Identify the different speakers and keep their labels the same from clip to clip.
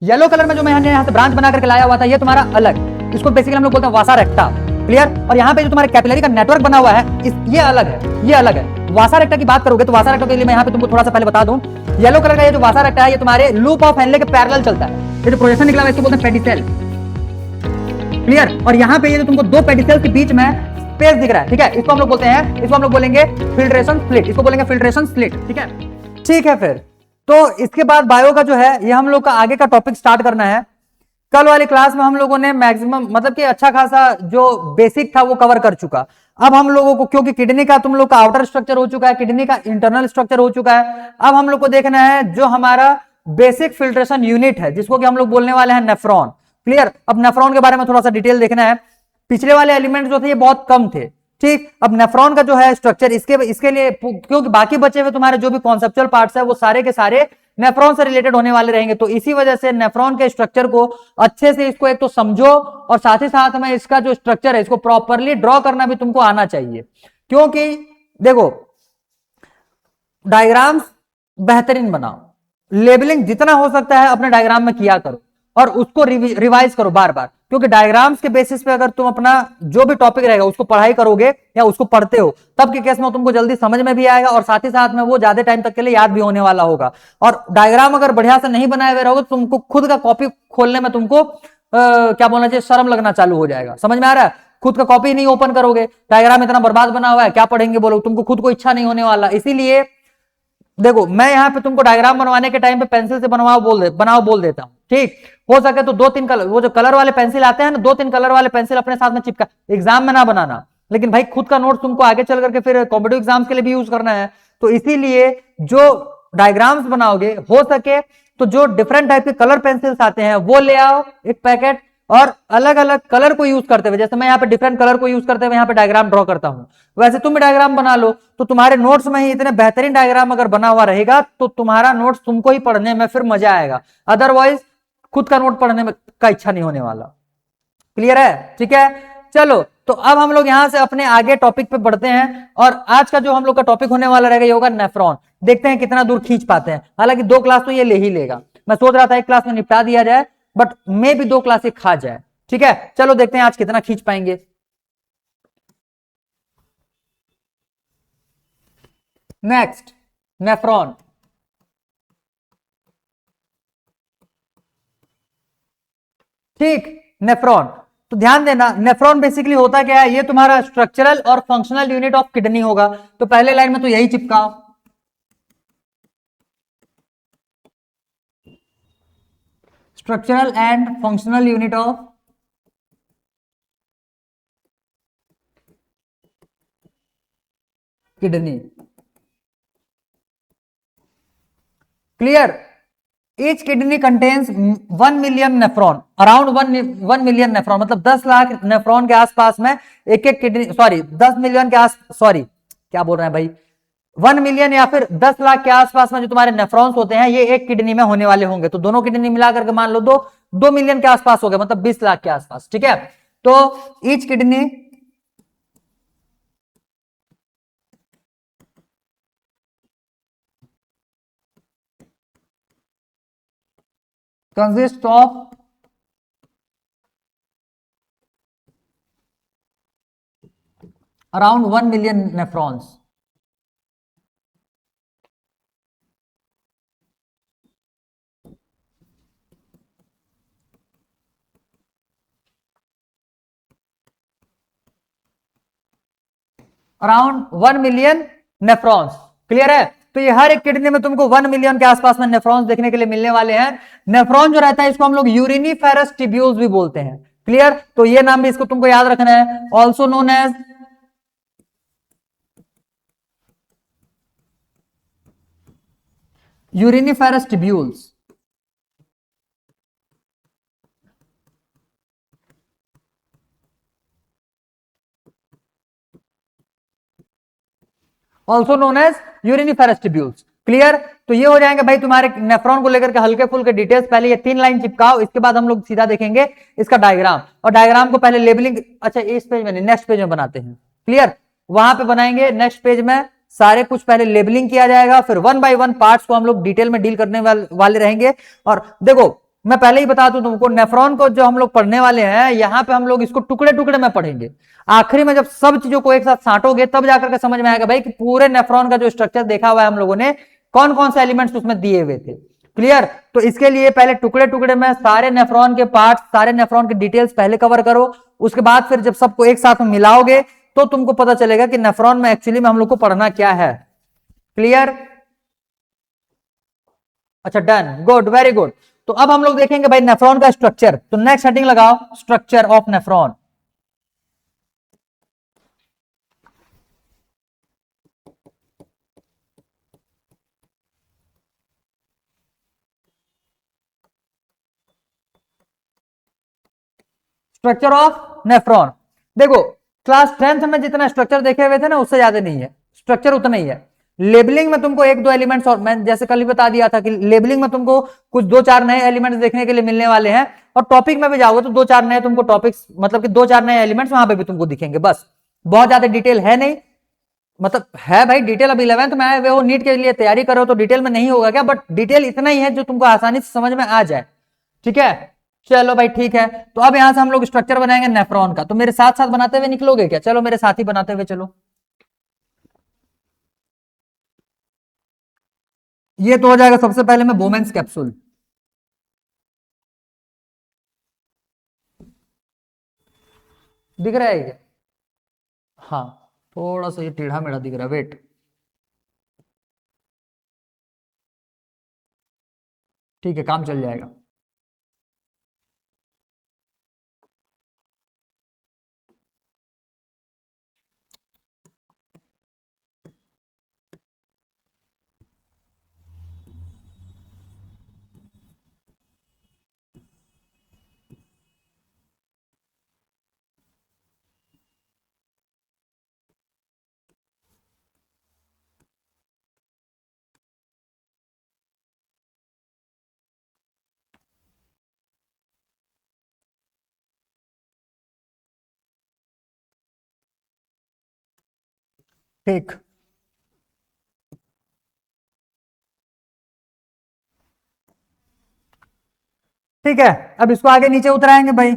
Speaker 1: Yellow colour में जो मैंने यहाँ से ब्रांच बना करके लाया हुआ था, ये तुम्हारा अलग, इसको बेसिकली हम लोग बोलते हैं वासा रेक्टा। क्लियर। और यहाँ पे जो तुम्हारे कैपिलरी का नेटवर्क बना हुआ है, ये अलग है, ये अलग है। वासा रेक्टा की बात करोगे तो वासा रेक्टा के लिए मैं यहाँ पे तुमको थोड़ा सा पहले बता दूं, येलो कलर का ये जो वासा रेक्टा है, ये तुम्हारे लूप ऑफ हेनले के पैरेलल चलता है। ये जो प्रोजेक्शन निकला है इसको बोलते हैं पेडिसेल। क्लियर। और यहाँ पे ये जो तुमको दो पेडिसेल के बीच में स्पेस दिख रहा है, ठीक है, इसको हम लोग बोलते हैं, इसको हम लोग बोलेंगे फिल्ट्रेशन स्लिट, इसको बोलेंगे फिल्ट्रेशन स्लिट। ठीक है, ठीक है। फिर तो इसके बाद बायो का जो है ये हम लोग का आगे का टॉपिक स्टार्ट करना है। कल वाली क्लास में हम लोगों ने मैक्सिमम मतलब कि अच्छा खासा जो बेसिक था वो कवर कर चुका। अब हम लोगों को, क्योंकि किडनी का तुम लोग का आउटर स्ट्रक्चर हो चुका है, किडनी का इंटरनल स्ट्रक्चर हो चुका है, अब हम लोग को देखना है जो हमारा बेसिक फिल्ट्रेशन यूनिट है, जिसको कि हम लोग बोलने वाले हैं नेफ्रॉन। क्लियर। अब नेफ्रॉन के बारे में थोड़ा सा डिटेल देखना है। पिछले वाले एलिमेंट जो थे ये बहुत कम थे, ठीक। अब नेफ्रॉन का जो है स्ट्रक्चर, इसके लिए, क्योंकि बाकी बचे हुए तुम्हारे जो भी कॉन्सेप्चुअल पार्ट्स है वो सारे के सारे नेफ्रॉन से रिलेटेड होने वाले रहेंगे, तो इसी वजह से नेफ्रॉन के स्ट्रक्चर को अच्छे से इसको एक तो समझो, और साथ ही साथ में इसका जो स्ट्रक्चर है इसको प्रॉपरली ड्रॉ करना भी तुमको आना चाहिए। क्योंकि देखो, डायग्राम्स बेहतरीन बनाओ, लेबलिंग जितना हो सकता है अपने डायग्राम में किया करो, और उसको रिवाइज करो बार बार, क्योंकि डायग्राम्स के बेसिस पे अगर तुम अपना जो भी टॉपिक रहेगा उसको पढ़ाई करोगे या उसको पढ़ते हो, तब के केस में तुमको जल्दी समझ में भी आएगा, और साथ ही साथ में वो ज्यादा टाइम तक के लिए याद भी होने वाला होगा। और डायग्राम अगर बढ़िया से नहीं बनाए हुए रहोगे तो तुमको खुद का कॉपी खोलने में तुमको क्या बोलना चाहिए, शर्म लगना चालू हो जाएगा। समझ में आ रहा है? खुद का कॉपी नहीं ओपन करोगे, डायग्राम इतना बर्बाद बना हुआ है, क्या पढ़ेंगे बोलो, तुमको खुद को इच्छा नहीं होने वाला। इसीलिए देखो, मैं यहाँ पे तुमको डायग्राम बनवाने के टाइम पे पेंसिल से बनाओ बोल देता हूँ, ठीक। हो सके तो 2-3 कलर, वो जो कलर वाले पेंसिल आते हैं ना, 2-3 कलर वाले पेंसिल अपने साथ में चिपका, एग्जाम में ना बनाना, लेकिन भाई खुद का नोट तुमको आगे चल करके फिर कॉम्पिटिटिव एग्जाम्स के लिए भी यूज करना है। तो इसीलिए जो डायग्राम्स बनाओगे, हो सके तो जो डिफरेंट टाइप के कलर पेंसिल्स आते हैं वो ले आओ एक पैकेट, और अलग अलग कलर को यूज करते हुए, जैसे मैं यहाँ पे डिफरेंट कलर को यूज करते हुए यहाँ पे डायग्राम ड्रॉ करता हूं, वैसे तुम भी डायग्राम बना लो। तो तुम्हारे नोट्स में ही इतने बेहतरीन डायग्राम अगर बना हुआ रहेगा तो तुम्हारा नोट्स तुमको ही पढ़ने में फिर मजा आएगा, अदरवाइज खुद का नोट पढ़ने में का इच्छा नहीं होने वाला। क्लियर है? ठीक है, चलो। तो अब हम लोग यहां से अपने आगे टॉपिक पे बढ़ते हैं, और आज का जो हम लोग का टॉपिक होने वाला रहेगा ये होगा नेफ्रॉन। देखते हैं कितना दूर खींच पाते हैं। हालांकि 2 क्लास तो ये ले ही लेगा, मैं सोच रहा था 1 क्लास में निपटा दिया जाए, बट मे भी 2 क्लास खा जाए। ठीक है, चलो देखते हैं आज कितना खींच पाएंगे। Next, nephron. ठीक, नेफ्रॉन। तो ध्यान देना, नेफ्रॉन बेसिकली होता क्या है, ये तुम्हारा स्ट्रक्चरल और फंक्शनल यूनिट ऑफ किडनी होगा। तो पहले लाइन में तो यही चिपकाओ, structural and functional unit of kidney. Clear? Each kidney contains 1 million नेफ्रॉन, अराउंड 1 मिलियन नेफ्रॉन, मतलब 10 लाख नेफ्रॉन के आसपास में एक एक किडनी, सॉरी 10 मिलियन के आस, सॉरी क्या बोल रहे हैं भाई, 1 मिलियन या फिर 10 लाख के आसपास में जो तुम्हारे नेफ्रॉन्स होते हैं ये एक किडनी में होने वाले होंगे। तो दोनों किडनी मिलाकर के मान लो 2 मिलियन के आसपास हो गए, मतलब 20 लाख के आसपास। ठीक है, तो each kidney consists of around 1 million nephrons. Around 1 million nephrons. Clear है? तो ये हर एक किडनी में तुमको 1 मिलियन के आसपास में नेफ्रॉन्स देखने के लिए मिलने वाले हैं। नेफ्रॉन जो रहता है इसको हम लोग यूरिनिफेरस ट्यूब्यूल्स भी बोलते हैं। क्लियर? तो ये नाम भी इसको तुमको याद रखना है, also known as uriniferous tubules. Also known as uriniferous tubules. Clear? तो ये हो जाएंगे भाई तुम्हारे नेफ्रॉन को लेकर के हल्के फुल्के डिटेल्स। पहले ये 3 लाइन चिपकाओ, इसके बाद हम लोग सीधा देखेंगे इसका डायग्राम, और डायग्राम को पहले लेबलिंग, अच्छा इस पेज में नहीं, नेक्स्ट पेज में बनाते हैं। क्लियर? वहां पे बनाएंगे नेक्स्ट पेज में, सारे कुछ पहले लेबलिंग किया जाएगा, फिर 1 बाय 1 पार्ट्स को हम लोग डिटेल में डील करने वाले रहेंगे। और देखो मैं पहले ही बता दूं तुमको, नेफ्रॉन को जो हम लोग पढ़ने वाले हैं, यहां पे हम लोग इसको टुकड़े टुकड़े में पढ़ेंगे। आखिरी में जब सब चीजों को एक साथ साटोगे तब जाकर के समझ में आएगा भाई कि पूरे नेफ्रॉन का जो स्ट्रक्चर देखा हुआ है हम लोगों ने, कौन कौन से एलिमेंट्स उसमें दिए हुए थे। क्लियर? तो इसके लिए पहले टुकड़े टुकड़े में सारे नेफ्रॉन के पार्ट, सारे नेफ्रॉन के डिटेल्स पहले कवर करो। उसके बाद फिर जब सबको एक साथ में मिलाओगे तो तुमको पता चलेगा कि नेफ्रॉन में एक्चुअली में हम लोग को पढ़ना क्या है। क्लियर? अच्छा, डन, गुड, वेरी गुड। तो अब हम लोग देखेंगे भाई नेफ्रॉन का स्ट्रक्चर। तो नेक्स्ट हेडिंग लगाओ, structure of nephron. Structure of nephron. देखो, क्लास 10th में जितना स्ट्रक्चर देखे हुए थे ना, उससे ज्यादा नहीं है, स्ट्रक्चर उतना ही है। लेबलिंग में तुमको एक दो एलिमेंट्स, और मैं जैसे कल ही बता दिया था कि लेबलिंग में तुमको कुछ दो चार नए एलिमेंट्स देखने के लिए मिलने वाले हैं, और टॉपिक में भी जाओगे तो दो चार नए तुमको टॉपिक्स, मतलब कि दो चार नए एलिमेंट्स वहां पे भी तुमको दिखेंगे। बस, बहुत ज्यादा डिटेल है नहीं, मतलब है भाई डिटेल। अब 11th में आए हुए हो, नीट के लिए तैयारी करो तो डिटेल में नहीं होगा क्या, बट डिटेल इतना ही है जो तुमको आसानी से समझ में आ जाए। ठीक है, चलो भाई, ठीक है। तो अब यहां से हम लोग स्ट्रक्चर बनाएंगे नेफ्रॉन का। तो मेरे साथ साथ बनाते हुए निकलोगे क्या? चलो मेरे साथ ही बनाते हुए चलो। ये तो हो जाएगा सबसे पहले में बोमेंस कैप्सूल। दिख रहा है क्या? हाँ, थोड़ा सा ये टेढ़ा मेढ़ा दिख रहा है, वेट। ठीक है, काम चल जाएगा। ठीक, ठीक है। अब इसको आगे नीचे उतराएंगे भाई।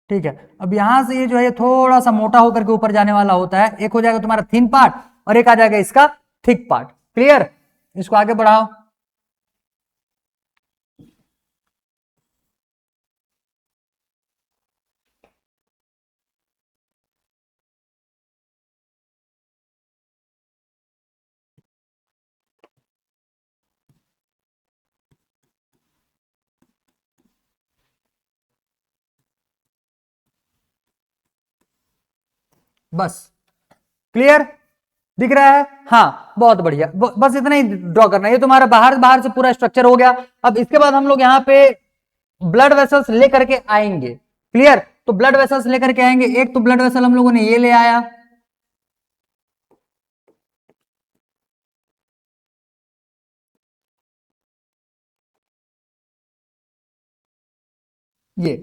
Speaker 1: ठीक है, अब यहां से ये जो है ये थोड़ा सा मोटा होकर के ऊपर जाने वाला होता है। एक हो जाएगा तुम्हारा थिन पार्ट और एक आ जाएगा इसका थिक पार्ट। क्लियर? इसको आगे बढ़ाओ। बस, क्लियर? दिख रहा है? हाँ, बहुत बढ़िया। बस इतना ही ड्रॉ करना है। ये तुम्हारा बाहर बाहर से पूरा स्ट्रक्चर हो गया। अब इसके बाद हम लोग यहाँ पे ब्लड वेसल्स लेकर के आएंगे। क्लियर? तो ब्लड वेसल्स लेकर के आएंगे। एक तो ब्लड वेसल हम लोगों ने ये ले आया, ये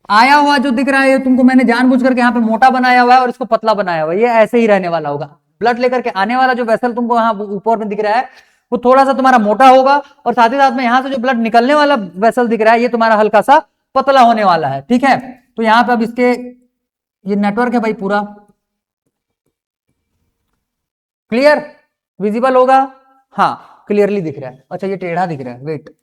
Speaker 1: आया हुआ जो दिख रहा है, ये तुमको मैंने जानबूझ करके यहाँ पे मोटा बनाया हुआ है और इसको पतला बनाया हुआ है। ये ऐसे ही रहने वाला होगा। ब्लड लेकर के आने वाला जो वेसल तुमको यहाँ ऊपर में दिख रहा है, वो थोड़ा सा तुम्हारा मोटा होगा, और साथ ही साथ में यहाँ से जो ब्लड निकलने वाला वेसल दिख रहा है, ये तुम्हारा हल्का सा पतला होने वाला है। ठीक है? तो यहाँ पे अब इसके ये नेटवर्क है भाई पूरा। क्लियर? विजिबल होगा? हाँ, क्लियरली दिख रहा है। अच्छा, ये टेढ़ा दिख रहा है, वेट।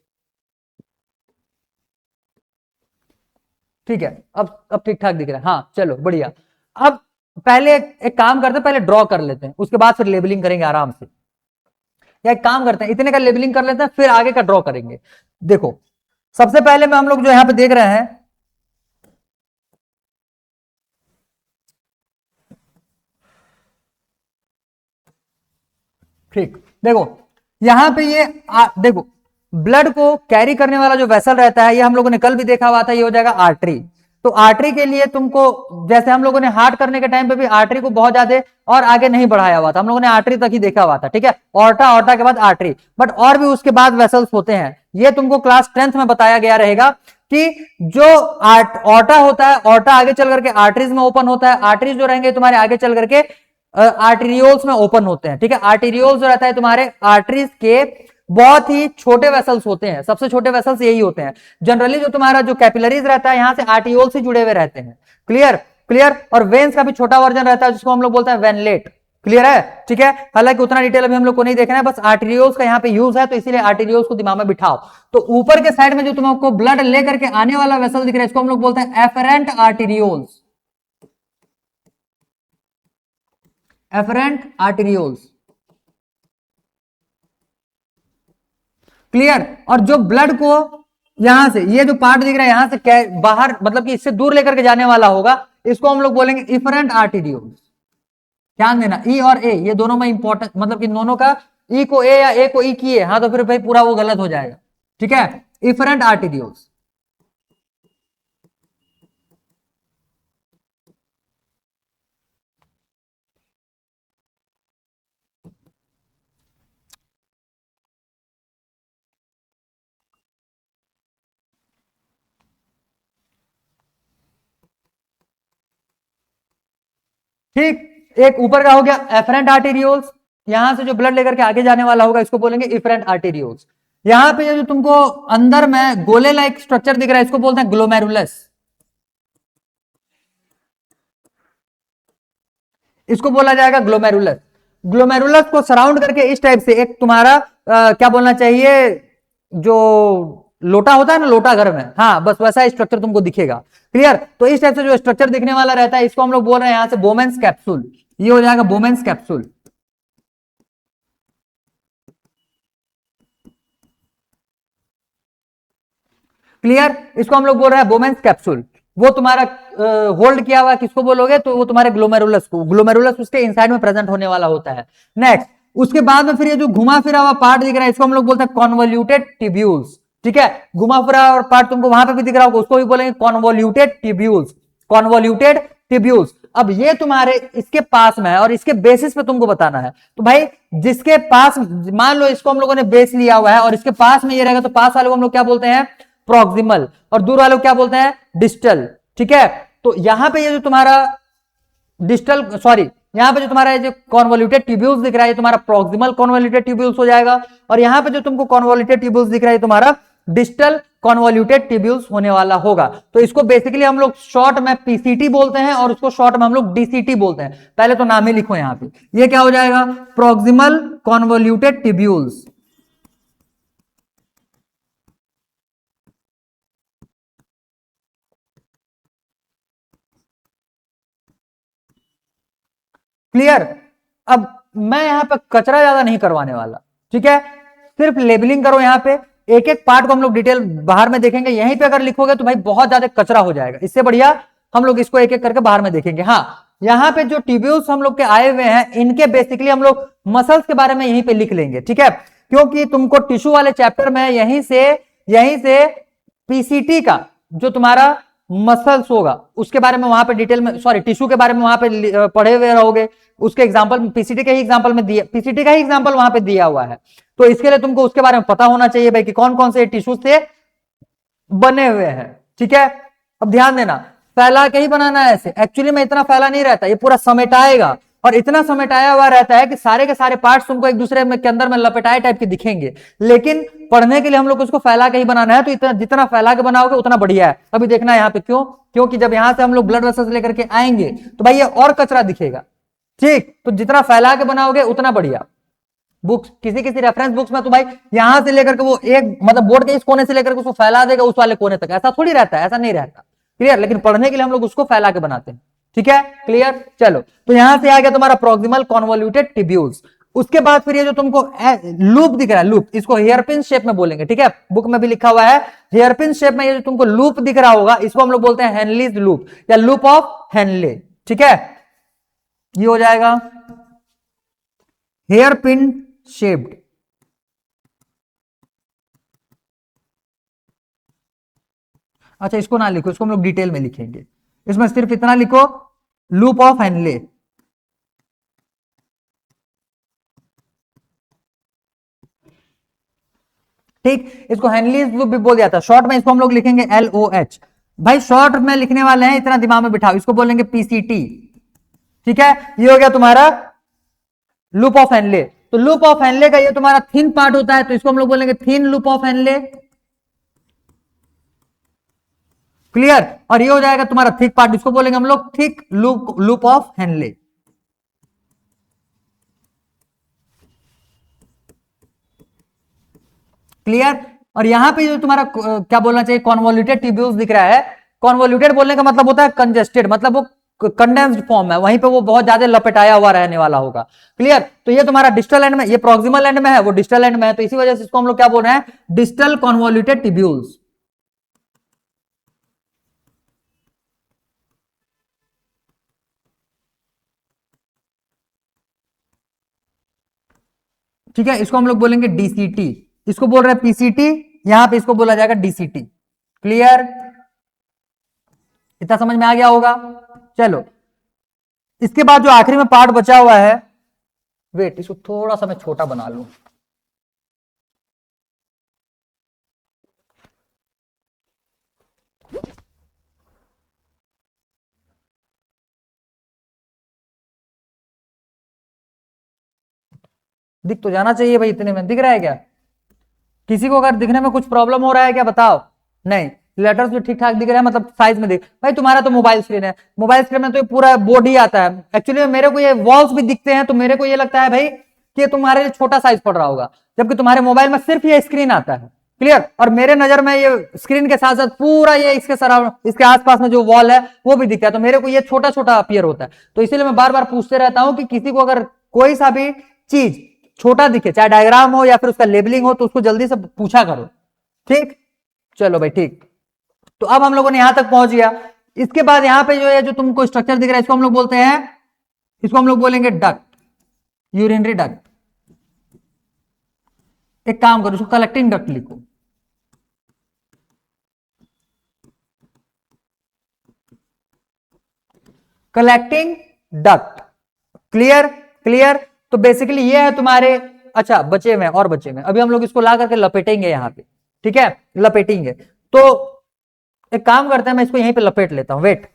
Speaker 1: ठीक है, अब ठीक ठाक दिख रहा है। हाँ, चलो बढ़िया। अब पहले एक काम करते हैं, पहले ड्रॉ कर लेते हैं, उसके बाद फिर लेबलिंग करेंगे आराम से। या एक काम करते हैं, इतने का लेबलिंग कर लेते हैं, फिर आगे का ड्रॉ करेंगे। देखो, सबसे पहले में हम लोग जो यहां पे देख रहे हैं, ठीक, देखो यहां पे ये देखो, ब्लड को कैरी करने वाला जो वेसल रहता है, ये हम लोगों ने कल भी देखा हुआ था, ये हो जाएगा आर्टरी। तो आर्टरी के लिए तुमको, जैसे हम लोगों ने हार्ट करने के टाइम पे भी आर्टरी को बहुत ज्यादा और आगे नहीं बढ़ाया हुआ था, हम लोगों ने आर्टरी तक ही देखा हुआ था, ठीक है, ऑर्टा, ऑर्टा के बाद आर्टरी, बट और भी उसके बाद वेसल्स होते हैं। ये तुमको क्लास 10th में बताया गया रहेगा कि जो ऑर्टा होता है, ऑर्टा आगे चल करके आर्टरीज में ओपन होता है, आर्टरीज जो रहेंगे तुम्हारे आगे चल करके आर्टेरियोल्स में ओपन होते हैं, ठीक है। आर्टेरियोल्स जो रहता है तुम्हारे आर्टरीज के बहुत ही छोटे वेसल्स होते हैं, सबसे छोटे वेसल्स यही होते हैं। जनरली जो तुम्हारा जो कैपिलरीज रहता है यहां से आर्टियोल से जुड़े हुए रहते हैं। Clear, clear. और वेन्स का भी छोटा वर्जन रहता है जिसको हम लोग बोलते हैं वेनलेट। क्लियर है, ठीक है। हालांकि उतना डिटेल अभी हम लोग को नहीं देखना है, बस आर्टेरियोल्स का यहां पे यूज है, तो इसीलिए आर्टेरियोल्स को दिमाग में बिठाओ। तो ऊपर के साइड में जो तुमको ब्लड लेकर के आने वाला वेसल दिख रहा है, इसको हम लोग बोलते हैं efferent arterioles, efferent arterioles. Clear. और जो ब्लड को यहां से, ये जो पार्ट दिख रहा है यहां से बाहर, मतलब कि इससे दूर लेकर के जाने वाला होगा, इसको हम लोग बोलेंगे इफरेंट आर्टेरियोल्स। ध्यान देना, ई और ए ये दोनों में इंपॉर्टेंट, मतलब कि दोनों का ई को ए या ए को ई किए, हाँ तो फिर भाई पूरा वो गलत हो जाएगा, ठीक है। Efferent arterioles. ठीक, एक ऊपर का हो गया एफरेंट आर्टेरियोल्स, यहां से जो ब्लड लेकर के आगे जाने वाला होगा इसको बोलेंगे इफरेंट आर्टेरियोल्स। यहां पे जो तुमको अंदर में गोले लाइक स्ट्रक्चर दिख रहा है इसको बोलते हैं ग्लोमेरुलस, इसको बोला जाएगा ग्लोमेरुलस। ग्लोमेरुलस को सराउंड करके इस टाइप से एक तुम्हारा क्या बोलना चाहिए, जो लोटा होता है ना, लोटा घर में, हाँ बस वैसा स्ट्रक्चर तुमको दिखेगा। क्लियर। तो इस टाइप से जो स्ट्रक्चर दिखने वाला रहता है इसको हम लोग बोल रहे हैं यहां से बोमेंस कैप्सूल, ये हो जाएगा बोमेंस कैप्सूल। क्लियर, इसको हम लोग बोल रहे हैं बोमेंस कैप्सूल। वो तुम्हारा होल्ड किया हुआ किसको बोलोगे, तो वो तुम्हारे ग्लोमेरुलस को, ग्लोमेरुलस उसके इनसाइड में प्रेजेंट होने वाला होता है। नेक्स्ट, उसके बाद में फिर ये जो घुमा फिरा हुआ पार्ट दिख रहा है इसको हम लोग बोलते हैं कॉन्वोल्यूटेड टिब्यूल्स, ठीक है। घुमा फिरा हुआ पार्ट तुमको वहां पे भी दिख रहा होगा, उसको भी बोलेंगे कॉन्वोल्यूटेड टिब्यूल्स, कॉन्वोल्यूटेड टिब्यूल्स। अब ये तुम्हारे इसके पास में है और इसके बेसिस पे तुमको बताना है। तो भाई जिसके पास, मान लो इसको हम लोगों ने बेस लिया हुआ है और इसके पास में ये रहेगा, तो पास वाले को हम लोग क्या बोलते हैं, प्रॉक्सिमल, और दूर वाले को क्या बोलते हैं, डिस्टल, ठीक है। तो यहां पे ये जो तुम्हारा डिस्टल, सॉरी, यहां पे जो तुम्हारा ये जो कॉन्वोल्यूटेड ट्यूब्यूल्स दिख रहा है ये तुम्हारा प्रॉक्सिमल कॉन्वोल्यूटेड ट्यूब्यूल्स हो जाएगा, और यहां पे जो तुमको कॉन्वोल्यूटेड ट्यूब्यूल्स दिख रहा है तुम्हारा डिस्टल कॉन्वोल्यूटेड ट्यूब्यूल्स होने वाला होगा। तो इसको बेसिकली हम लोग शॉर्ट में पीसीटी बोलते हैं और उसको शॉर्ट में हम लोग डीसीटी बोलते हैं। पहले तो नाम ही लिखो यहां पे, ये क्या हो जाएगा, प्रॉक्सिमल कॉन्वोल्यूटेड ट्यूब्यूल्स। क्लियर। अब मैं यहां पे कचरा ज्यादा नहीं करवाने वाला, ठीक है, सिर्फ लेबलिंग करो यहां पे। एक एक पार्ट को हम लोग डिटेल बाहर में देखेंगे, यहीं पे अगर लिखोगे तो भाई बहुत ज्यादा कचरा हो जाएगा, इससे बढ़िया हम लोग इसको एक एक करके बाहर में देखेंगे। हाँ, यहां पे जो ट्यूब्यूल्स हम लोग के आए हुए हैं इनके बेसिकली हम लोग मसल्स के बारे में यहीं पे लिख लेंगे, ठीक है, क्योंकि तुमको टिश्यू वाले चैप्टर में यहीं से पीसीटी का जो तुम्हारा मसल्स होगा उसके बारे में वहां पे डिटेल में, सॉरी टिश्यू के बारे में वहां पे पढ़े हुए रहोगे। उसके एग्जांपल पीसीटी के ही एग्जांपल में दिया, पीसीटी का ही एग्जांपल वहां पे दिया हुआ है, तो इसके लिए तुमको उसके बारे में पता होना चाहिए भाई कि कौन कौन से टिश्यू से बने हुए हैं, ठीक है। अब ध्यान देना, फैला के ही बनाना है ऐसे, एक्चुअली में इतना फैला नहीं रहता, ये पूरा समेटाएगा और इतना समेटाया हुआ रहता है कि सारे के सारे पार्ट्स तुमको एक दूसरे में के अंदर में लपेटाए टाइप के दिखेंगे, लेकिन पढ़ने के लिए हम लोग उसको फैला के ही बनाना है। तो इतना जितना फैला के बनाओगे उतना बढ़िया है। अभी देखना है यहाँ पे क्यों, क्योंकि जब यहां से हम लोग ब्लड वेसल्स लेकर के आएंगे तो भाई ये और कचरा दिखेगा, ठीक। तो जितना फैला के बनाओगे उतना बढ़िया। बुक्स, किसी किसी रेफरेंस बुक्स में तो भाई यहां से लेकर के वो एक, मतलब बोर्ड के इस कोने से लेकर के उसको फैला देगा उस वाले कोने तक, ऐसा थोड़ी रहता है, ऐसा नहीं रहता। क्लियर, लेकिन पढ़ने के लिए हम लोग उसको फैला के बनाते हैं, ठीक है। क्लियर, चलो, तो यहां से आ गया तुम्हारा प्रॉक्सिमल कॉन्वोल्यूटेड टिब्यूल्स। उसके बाद फिर ये जो तुमको लूप दिख रहा है, लूप, इसको हेयरपिन शेप में बोलेंगे, ठीक है, बुक में भी लिखा हुआ है हेयरपिन शेप में। ये जो तुमको लूप दिख रहा होगा इसको हम लोग बोलते हैं हेनलीज लूप या लूप ऑफ हेनले, ठीक है। ये हो जाएगा हेयरपिन शेप्ड। अच्छा इसको ना लिखो, इसको हम लोग डिटेल में लिखेंगे। इसमें सिर्फ इतना लिखो, लूप ऑफ हेनले। ठीक, इसको हेनलीज लूप भी बोल जाता है। शॉर्ट में इसको हम लोग लिखेंगे LOH। भाई शॉर्ट में लिखने वाले हैं, इतना दिमाग में बिठाओ, इसको बोलेंगे PCT। ठीक है, ये हो गया तुम्हारा लूप ऑफ हेनले। तो लूप ऑफ हेनले का ये तुम्हारा थिन पार्ट होता है, तो इसको हम लोग बोलेंगे thin loop of Henle. Clear. और ये हो जाएगा तुम्हारा थिक पार्ट, इसको बोलेंगे हम लोग thick loop of Henle. Clear. और यहां पे जो तुम्हारा क्या बोलना चाहिए, कॉन्वोल्यूटेड ट्यूब्यूल्स दिख रहा है। कॉन्वोल्यूटेड बोलने का मतलब होता है कंजेस्टेड, मतलब वो कंडेंस्ड फॉर्म है, वहीं पे वो बहुत ज्यादा लपेटाया हुआ रहने वाला होगा। क्लियर। तो ये तुम्हारा डिस्टल एंड में, ये प्रॉक्सिमल एंड में है, वो डिस्टल एंड में है, तो इसी वजह से इसको हम लोग क्या बोल रहे हैं, डिस्टल कॉन्वोल्यूटेड ट्यूब्यूल्स। ठीक है, इसको हम लोग बोलेंगे DCT। इसको बोल रहे हैं PCT, यहां पे इसको बोला जाएगा DCT। क्लियर, इतना समझ में आ गया होगा। चलो, इसके बाद जो आखिरी में पार्ट बचा हुआ है, वेट इसको थोड़ा सा मैं छोटा बना लूं। दिख तो जाना चाहिए भाई, इतने में दिख रहा है क्या? किसी को अगर दिखने में कुछ प्रॉब्लम हो रहा है क्या, बताओ। नहीं, लेटर्स भी ठीक ठाक दिख रहे हैं, मतलब साइज में दिख। भाई तुम्हारा तो मोबाइल स्क्रीन है, मोबाइल स्क्रीन में तो पूरा बॉडी आता है। एक्चुअली मेरे को ये वॉल्स भी दिखते हैं, तो मेरे को ये लगता है भाई कि तुम्हारे लिए छोटा साइज पड़ रहा होगा, जबकि तुम्हारे मोबाइल में सिर्फ ये स्क्रीन आता है। क्लियर। और मेरे नजर में ये स्क्रीन के साथ साथ पूरा ये इसके सराउंड, इसके आसपास में जो वॉल है वो भी दिखता है, तो मेरे को ये छोटा छोटा अपीयर होता है। तो इसीलिए मैं बार बार पूछते रहता हूं कि किसी को अगर कोई सा भी चीज छोटा दिखे, चाहे डायग्राम हो या फिर उसका लेबलिंग हो, तो उसको जल्दी से पूछा करो। ठीक, चलो भाई ठीक। तो अब हम लोगों ने यहां तक पहुंच गया। इसके बाद यहां पे जो है, जो तुमको स्ट्रक्चर दिख रहा है, इसको हम लोग बोलते हैं, इसको हम लोग बोलेंगे डक्ट, यूरिनरी डक्ट। एक काम करो, इसको कलेक्टिंग डक्ट लिखो। Collecting duct. Clear, clear. तो बेसिकली ये है तुम्हारे, अच्छा बचे हुए और बचे हुए, अभी हम लोग इसको ला करके लपेटेंगे यहां पे। ठीक है, लपेटेंगे। तो एक काम करते हैं, मैं इसको यहीं पे लपेट लेता हूं, वेट।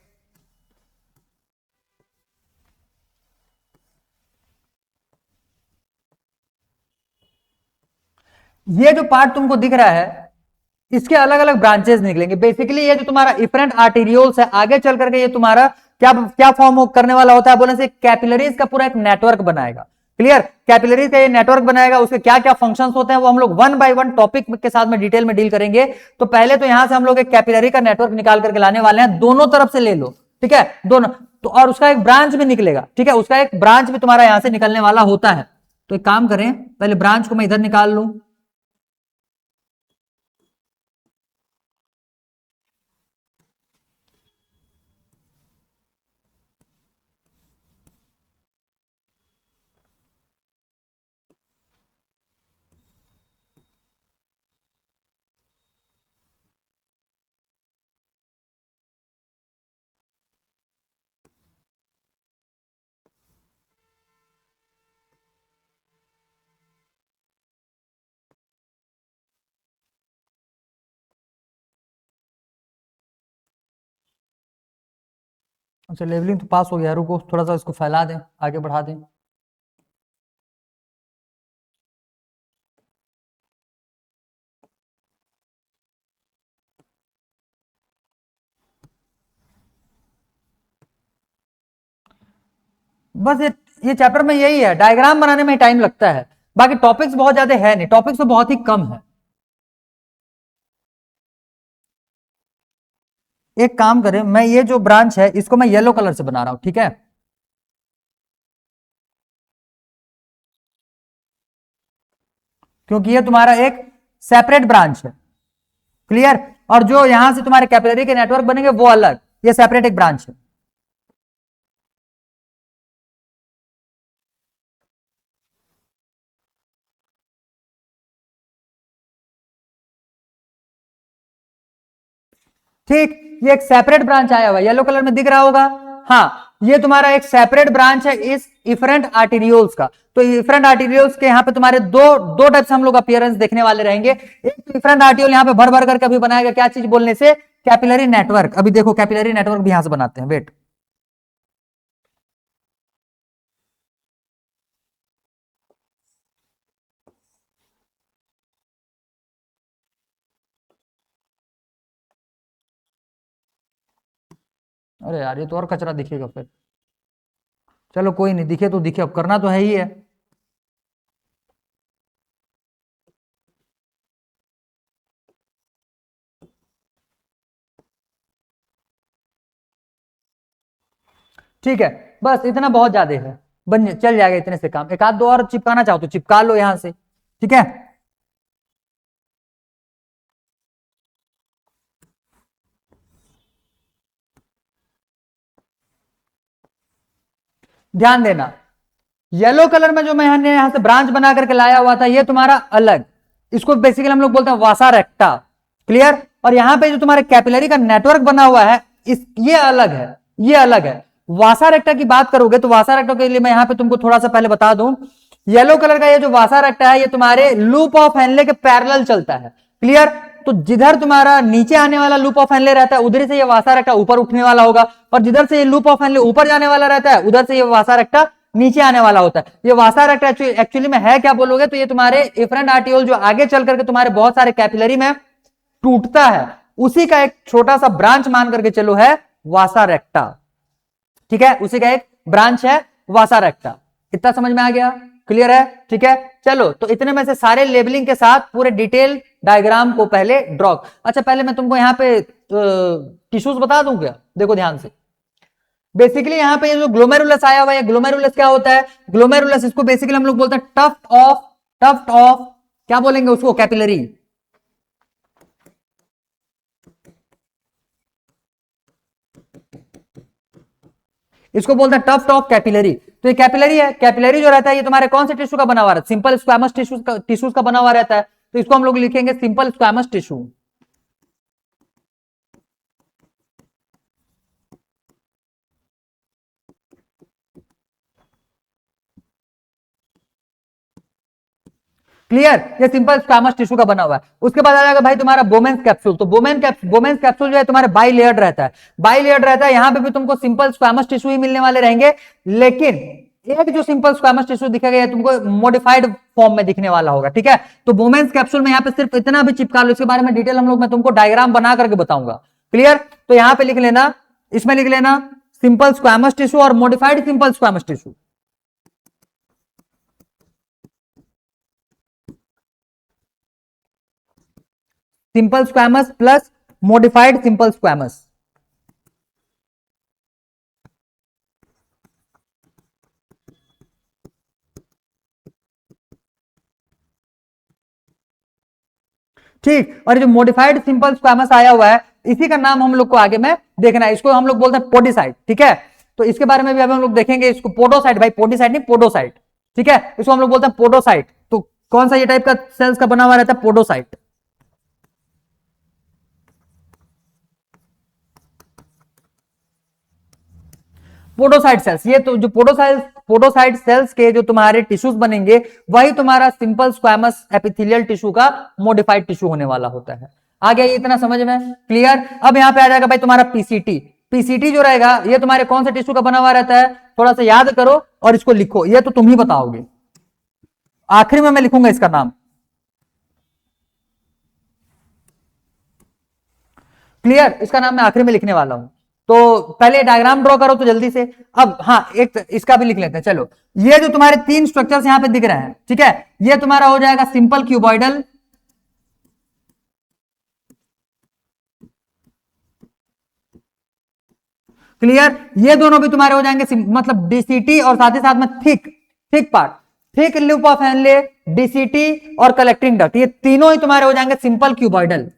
Speaker 1: ये जो पार्ट तुमको दिख रहा है, इसके अलग अलग ब्रांचेस निकलेंगे। बेसिकली ये जो तुम्हारा इफरेंट आर्टेरियोल्स है, आगे चल करके ये तुम्हारा क्या क्या फॉर्म करने वाला होता है, बोलने से कैपिलरीज का पूरा एक नेटवर्क बनाएगा। क्लियर। कैपिलरीज का ये नेटवर्क बनाएगा, उसके क्या क्या फंक्शंस होते हैं वो हम लोग वन बाय वन टॉपिक के साथ में डिटेल में डील करेंगे। तो पहले तो यहां से हम लोग एक कैपिलरी का नेटवर्क निकाल करके लाने वाले हैं, दोनों तरफ से ले लो। ठीक है, दोनों। तो और उसका एक ब्रांच भी निकलेगा। ठीक है, उसका एक ब्रांच भी तुम्हारा यहां से निकलने वाला होता है। तो एक काम करें, पहले ब्रांच को मैं इधर निकाल लूं। अच्छा, लेवलिंग तो पास हो गया, रुको थोड़ा सा इसको फैला दें, आगे बढ़ा दें। बस ये चैप्टर में यही है, डायग्राम बनाने में टाइम लगता है, बाकी टॉपिक्स बहुत ज्यादा है नहीं, टॉपिक्स तो बहुत ही कम है। एक काम करें, मैं ये जो ब्रांच है इसको मैं येलो कलर से बना रहा हूं, ठीक है। क्योंकि ये तुम्हारा एक सेपरेट ब्रांच है। क्लियर। और जो यहां से तुम्हारे कैपिलरी के नेटवर्क बनेंगे वो अलग, ये सेपरेट एक ब्रांच है। ठीक, ये एक सेपरेट ब्रांच आया हुआ है, येलो कलर में दिख रहा होगा। हाँ, ये तुम्हारा एक सेपरेट ब्रांच है इस इफरेंट आर्टेरियोल्स का। तो इफरेंट आर्टेरियोल्स के यहाँ पे तुम्हारे दो दो टाइप से हम लोग अपीयरेंस देखने वाले रहेंगे। एक तो इफरेंट आर्टेरियोल यहाँ पे भर भर करके अभी बनाएगा, क्या चीज बोलने से, कैपिलरी नेटवर्क। अभी देखो कैपिलरी नेटवर्क भी यहां से बनाते हैं, वेट। अरे यार, ये तो और कचरा दिखेगा फिर। चलो कोई नहीं, दिखे तो दिखे, अब करना तो है ही है। ठीक है, बस इतना बहुत ज्यादा है, बन चल जाएगा इतने से काम। एक आध दो और चिपकाना चाहो तो चिपका लो यहां से, ठीक है। ध्यान देना, येलो कलर में जो मैंने यहां से ब्रांच बना करके लाया हुआ था, ये तुम्हारा अलग, इसको बेसिकली हम लोग बोलते हैं वासा रेक्टा। क्लियर। और यहां पे जो तुम्हारे कैपिलरी का नेटवर्क बना हुआ है, इस ये अलग है, ये अलग है। वासा रेक्टा की बात करोगे तो वासा रेक्टा के लिए मैं यहां पे तुमको थोड़ा सा पहले बता दूं, येलो कलर का ये जो वासा रेक्टा है, ये तुम्हारे लूप ऑफ हेनले के पैरेलल चलता है। क्लियर। तो जिधर तुम्हारा नीचे आने वाला लूप ऑफ हेनले रहता है, उधर से ये वासा रेक्टा ऊपर उठने वाला होगा, और जिधर से ये लूप ऑफ हेनले ऊपर जाने वाला रहता है, उधर से ये वासा रेक्टा नीचे आने वाला होता है। ये वासा रेक्टा एक्चुअली में है क्या बोलोगे तो ये तुम्हारे इफरेंट आर्टियोल जो आगे चल करके तुम्हारे बहुत सारे कैपिलरी में टूटता है, उसी का एक छोटा सा ब्रांच मान करके चलो है वासा रेक्टा। ठीक है, उसी का एक ब्रांच है वासा रेक्टा। इतना समझ में आ गया? क्लियर है? ठीक है, चलो तो इतने में से सारे लेबलिंग के साथ पूरे डिटेल डायग्राम को पहले ड्रॉ। अच्छा, पहले मैं तुमको यहां पे टिश्यूज बता दूं क्या? देखो ध्यान से। बेसिकली यहां पे ये जो ग्लोमेरुलस आया हुआ है, ग्लोमेरुलस क्या होता है? ग्लोमेरुलस, इसको बेसिकली हम लोग बोलते हैं टफ्ट ऑफ क्या बोलेंगे उसको, कैपिलरी। इसको बोलते हैं टफ्ट ऑफ कैपिलरी। तो ये कैपिलरी है, कैपिलरी जो रहता है ये तुम्हारे कौन से टिश्यू का बना हुआ रहता है? सिंपल स्क्वैमस टिश्यूज का बना हुआ रहता है। तो इसको हम लोग लिखेंगे सिंपल स्क्वैमस टिश्यू। क्लियर? ये सिंपल स्क्वैमस टिश्यू का बना हुआ है। उसके बाद आ जाएगा भाई तुम्हारा बोमेंस कैप्सूल। तो बोमेंस कैप्सूल जो है तुम्हारे बाई लेयर्ड रहता है, बाई लेयर्ड रहता है। यहां पे भी तुमको सिंपल स्क्वैमस टिश्यू ही मिलने वाले रहेंगे, लेकिन एक जो सिंपल स्क्वैमस टिश्यू दिखेगा ये तुमको मॉडिफाइड फॉर्म में दिखने वाला होगा। ठीक है, तो बोमेंस कैप्सूल में यहां पे सिर्फ इतना भी चिपका लो, इसके बारे में डिटेल हम लोग मैं तुमको डायग्राम बना करके बताऊंगा। क्लियर? तो यहां पे लिख लेना, इसमें लिख लेना सिंपल स्क्वैमस टिश्यू और modified simple squamous tissue. Simple squamous plus modified simple squamous. ठीक, और जो मॉडिफाइड सिंपल स्क्वैमस आया हुआ है, इसी का नाम हम लोग को आगे में देखना है। इसको हम लोग बोलते हैं पोडिसाइट। ठीक है, तो इसके बारे में भी अभी हम लोग देखेंगे। इसको पोडोसाइट, भाई पोडिसाइट नहीं पोडोसाइट। ठीक है, इसको हम लोग बोलते हैं पोडोसाइट। तो कौन सा ये टाइप का सेल्स का बना हुआ रहता है? पोडोसाइट। पोडोसाइट सेल्स, ये तो जो पोडोसाइट सेल्स के जो तुम्हारे टिश्यूज बनेंगे, वही तुम्हारा सिंपल स्क्वैमस एपिथेलियल टिश्यू का मॉडिफाइड टिश्यू होने वाला होता है। आ गया ये इतना समझ में? क्लियर। अब यहां पे आ जाएगा भाई तुम्हारा पीसीटी। पीसीटी जो रहेगा ये तुम्हारे कौन से टिश्यू का बना हुआ रहता है? थोड़ा सा याद करो और इसको लिखो, ये तो तुम ही बताओगे, आखिरी में मैं लिखूंगा इसका नाम। क्लियर, इसका नाम मैं आखिरी में लिखने वाला हूं। तो पहले डायग्राम ड्रॉ करो तो जल्दी से। अब हाँ, एक इसका भी लिख लेते हैं। चलो, ये जो तुम्हारे तीन स्ट्रक्चर्स यहां पे दिख रहे हैं, ठीक है, ये तुम्हारा हो जाएगा सिंपल क्यूबॉइडल, क्लियर। ये दोनों भी तुम्हारे हो जाएंगे मतलब डीसीटी और साथ ही साथ में thick thick part, thick loop of Henle, DCT और कलेक्टिंग डक्ट, ये तीनों ही तुम्हारे हो जाएंगे सिंपल क्यूबॉइडल।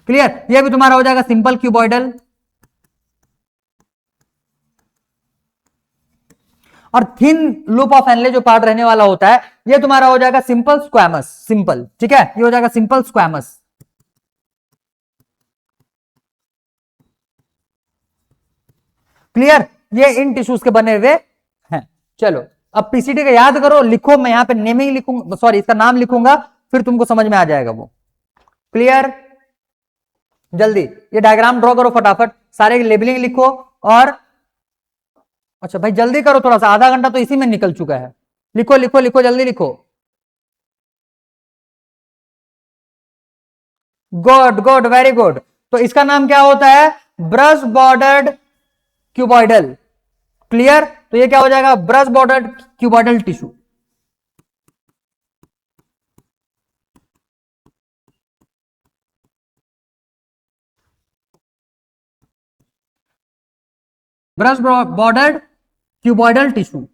Speaker 1: क्लियर, ये भी तुम्हारा हो जाएगा सिंपल क्यूबॉइडल। और थिन लूप ऑफ एनले जो पार्ट रहने वाला होता है ये तुम्हारा हो जाएगा सिंपल स्क्वैमस, सिंपल, ठीक है, ये हो जाएगा सिंपल स्क्वैमस। क्लियर, ये इन टिश्यूज के बने हुए हैं। चलो अब पीसीटी का याद करो, लिखो, मैं यहां पे नेमिंग लिखूंगा, सॉरी इसका नाम लिखूंगा, फिर तुमको समझ में आ जाएगा वो। क्लियर, जल्दी ये डायग्राम ड्रॉ करो फटाफट, सारे लेबलिंग लिखो। और अच्छा भाई जल्दी करो थोड़ा सा, आधा घंटा तो इसी में निकल चुका है। लिखो लिखो लिखो, जल्दी लिखो। Good good, very good. तो इसका नाम क्या होता है? Brush bordered cuboidal. क्लियर, तो ये क्या हो जाएगा? Brush bordered cuboidal tissue. Brush bordered cuboidal tissue.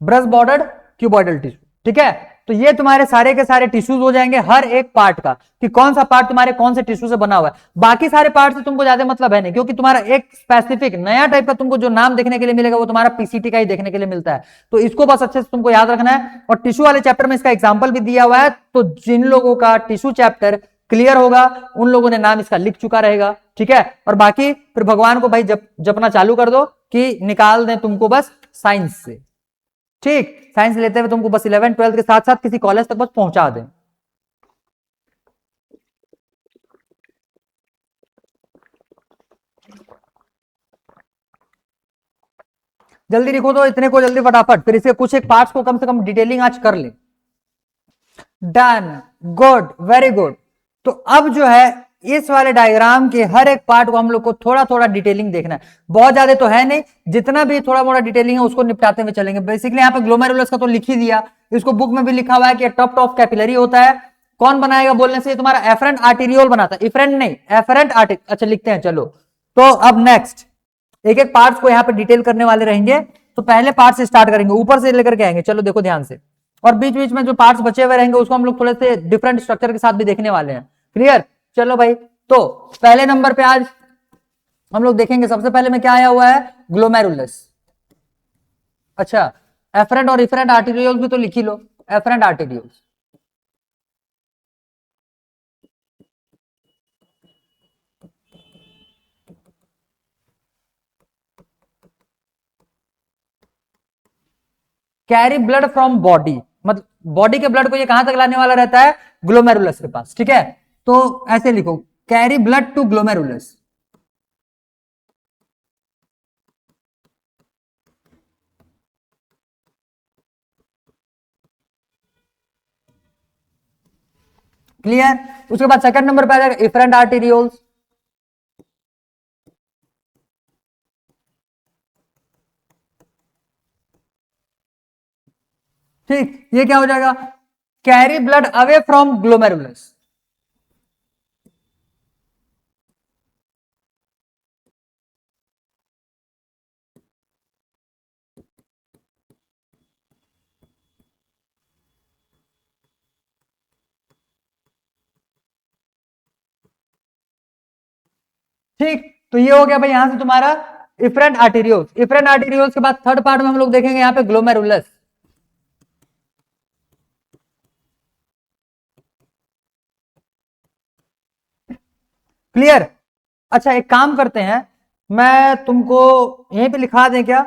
Speaker 1: Brush bordered cuboidal tissue, ठीक है। तो ये तुम्हारे सारे के सारे टिश्यूज हो जाएंगे हर एक पार्ट का, कि कौन सा पार्ट तुम्हारे कौन से टिश्यू से बना हुआ है। बाकी सारे पार्ट से तुमको ज्यादा मतलब है नहीं, क्योंकि तुम्हारा एक स्पेसिफिक नया टाइप का तुमको जो नाम देखने के लिए मिलेगा वो तुम्हारा पीसीटी का ही देखने के लिए मिलता है। तो इसको बस अच्छे से तुमको याद रखना है। और टिश्यू वाले चैप्टर में इसका एग्जाम्पल भी दिया हुआ है, तो जिन लोगों का टिश्यू चैप्टर क्लियर होगा उन लोगों ने नाम इसका लिख चुका रहेगा, ठीक है। और बाकी फिर भगवान को भाई जपना चालू कर दो कि निकाल दें तुमको बस साइंस से, ठीक। साइंस लेते हुए तुमको बस 11 12 के साथ साथ किसी कॉलेज तक बस पहुंचा दें। जल्दी लिखो तो इतने को, जल्दी फटाफट, फिर इसके कुछ एक पार्ट्स को कम से कम डिटेलिंग आज कर ले। Done, good, very good. तो अब जो है इस वाले डायग्राम के हर एक पार्ट को हम लोग को थोड़ा थोड़ा डिटेलिंग देखना है, बहुत ज्यादा तो है नहीं, जितना भी थोड़ा मोड़ा डिटेलिंग है उसको निपटाते हुए चलेंगे। बेसिकली यहाँ पे ग्लोमेरुलस का तो लिख ही दिया, इसको बुक में भी लिखा हुआ है कि टॉप टॉप कैपिलरी होता है। कौन बनाएगा बोलने से? तुम्हारा एफरेंट आर्टेरियोल बनाता है, इफरेंट नहीं, एफरेंट आर्टेर, अच्छा लिखते हैं। चलो तो अब नेक्स्ट एक एक पार्ट्स को यहाँ पे डिटेल करने वाले रहेंगे। तो पहले पार्ट से स्टार्ट करेंगे, ऊपर से लेकर के आएंगे। चलो देखो ध्यान से, और बीच बीच में जो पार्ट्स बचे हुए रहेंगे उसको हम लोग थोड़े से डिफरेंट स्ट्रक्चर के साथ भी देखने वाले हैं। क्लियर, चलो भाई। तो पहले नंबर पे आज हम लोग देखेंगे, सबसे पहले में क्या आया हुआ है? ग्लोमेरुलस। अच्छा, एफरेंट और इफरेंट आर्टेरियोल्स भी तो लिख ही लो, efferent arterioles. Carry blood from body, मतलब बॉडी के ब्लड को ये कहां तक लाने वाला रहता है? ग्लोमेरुलस के पास, ठीक है। तो ऐसे लिखो, carry blood to glomerulus. Clear, उसके बाद सेकंड नंबर पे आ जाएगा इफरेंट आर्टेरियोल्स। ठीक, ये क्या हो जाएगा? Carry blood away from glomerulus. ठीक, तो ये हो गया भाई यहां से तुम्हारा इफरेंट आर्टेरियोल्स। इफरेंट आर्टेरियोल्स के बाद थर्ड पार्ट में हम लोग देखेंगे यहां पे ग्लोमेरुलस। क्लियर, अच्छा एक काम करते हैं, मैं तुमको यहीं पे लिखा दें क्या?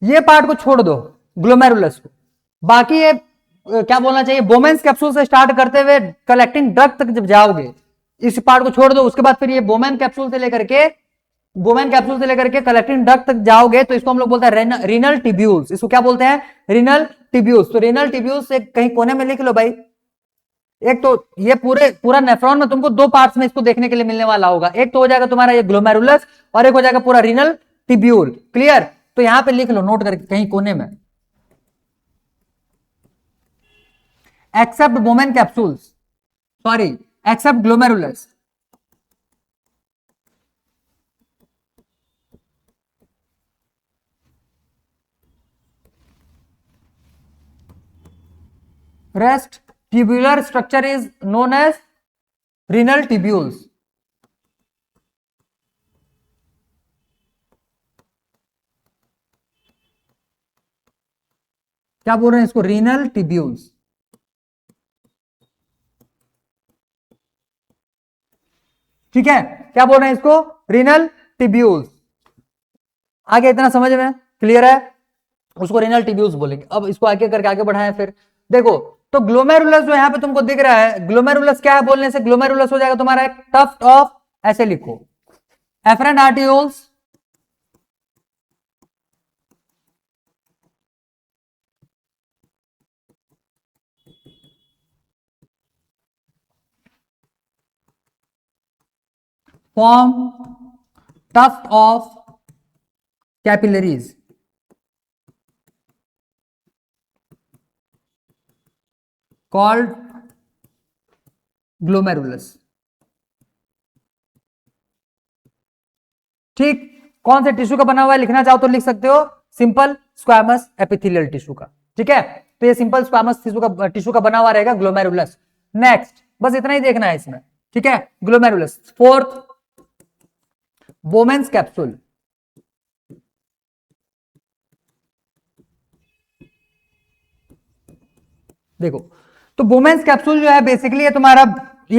Speaker 1: ये पार्ट को छोड़ दो, ग्लोमेरुलस को। बाकी ये क्या बोलना चाहिए, बोमेन्स कैप्सूल से स्टार्ट करते हुए कलेक्टिंग ड्रग तक जब जाओगे, इस पार्ट को छोड़ दो। उसके बाद फिर ये बोमेन कैप्सूल से लेकर के कलेक्टिंग डक्ट तक जाओगे तो इसको हम लोग बोलते हैं रीनल टिब्यूल्स। इसको क्या बोलते हैं? Renal tubules. तो रीनल टिब्यूल्स से कहीं कोने में लिख लो भाई। एक तो ये पूरा नेफ्रॉन में तुमको दो पार्ट्स में इसको देखने के लिए मिलने वाला होगा, एक तो हो जाएगा तुम्हारा ये ग्लोमेरुलस और एक हो जाएगा पूरा रीनल टिब्यूल। क्लियर, तो यहां पे लिख लो नोट करके कहीं कोने में, except bowman capsules, sorry except glomerulus. Rest tubular structure is known as renal tubules. क्या बोल रहे हैं इसको, रीनल टिब्यूल्स। ठीक है, क्या बोल रहे हैं इसको, रीनल टिब्यूल्स। आगे इतना समझ में क्लियर है, उसको रीनल टिब्यूल्स बोलेंगे। अब इसको आगे करके आगे बढ़ाएं फिर। देखो, तो ग्लोमेरुलस जो यहां पे तुमको दिख रहा है, ग्लोमेरुलस क्या है बोलने से, ग्लोमेरुलस हो जाएगा तुम्हारा एक टफ्ट ऑफ, ऐसे लिखो, efferent आर्टियोल्स form tuft of capillaries called glomerulus। ठीक, कौन से टिश्यू का बना हुआ है लिखना चाहो तो लिख सकते हो, सिंपल स्क्वामस एपिथेलियल टिश्यू का। ठीक है, तो ये सिंपल स्क्वामस टिश्यू का बना हुआ रहेगा ग्लोमेरुलस। नेक्स्ट, बस इतना ही देखना है इसमें। ठीक है, ग्लोमेरुलस। Fourth, Bowman's capsule. देखो, तो बोमेन्स कैप्सूल जो है बेसिकली ये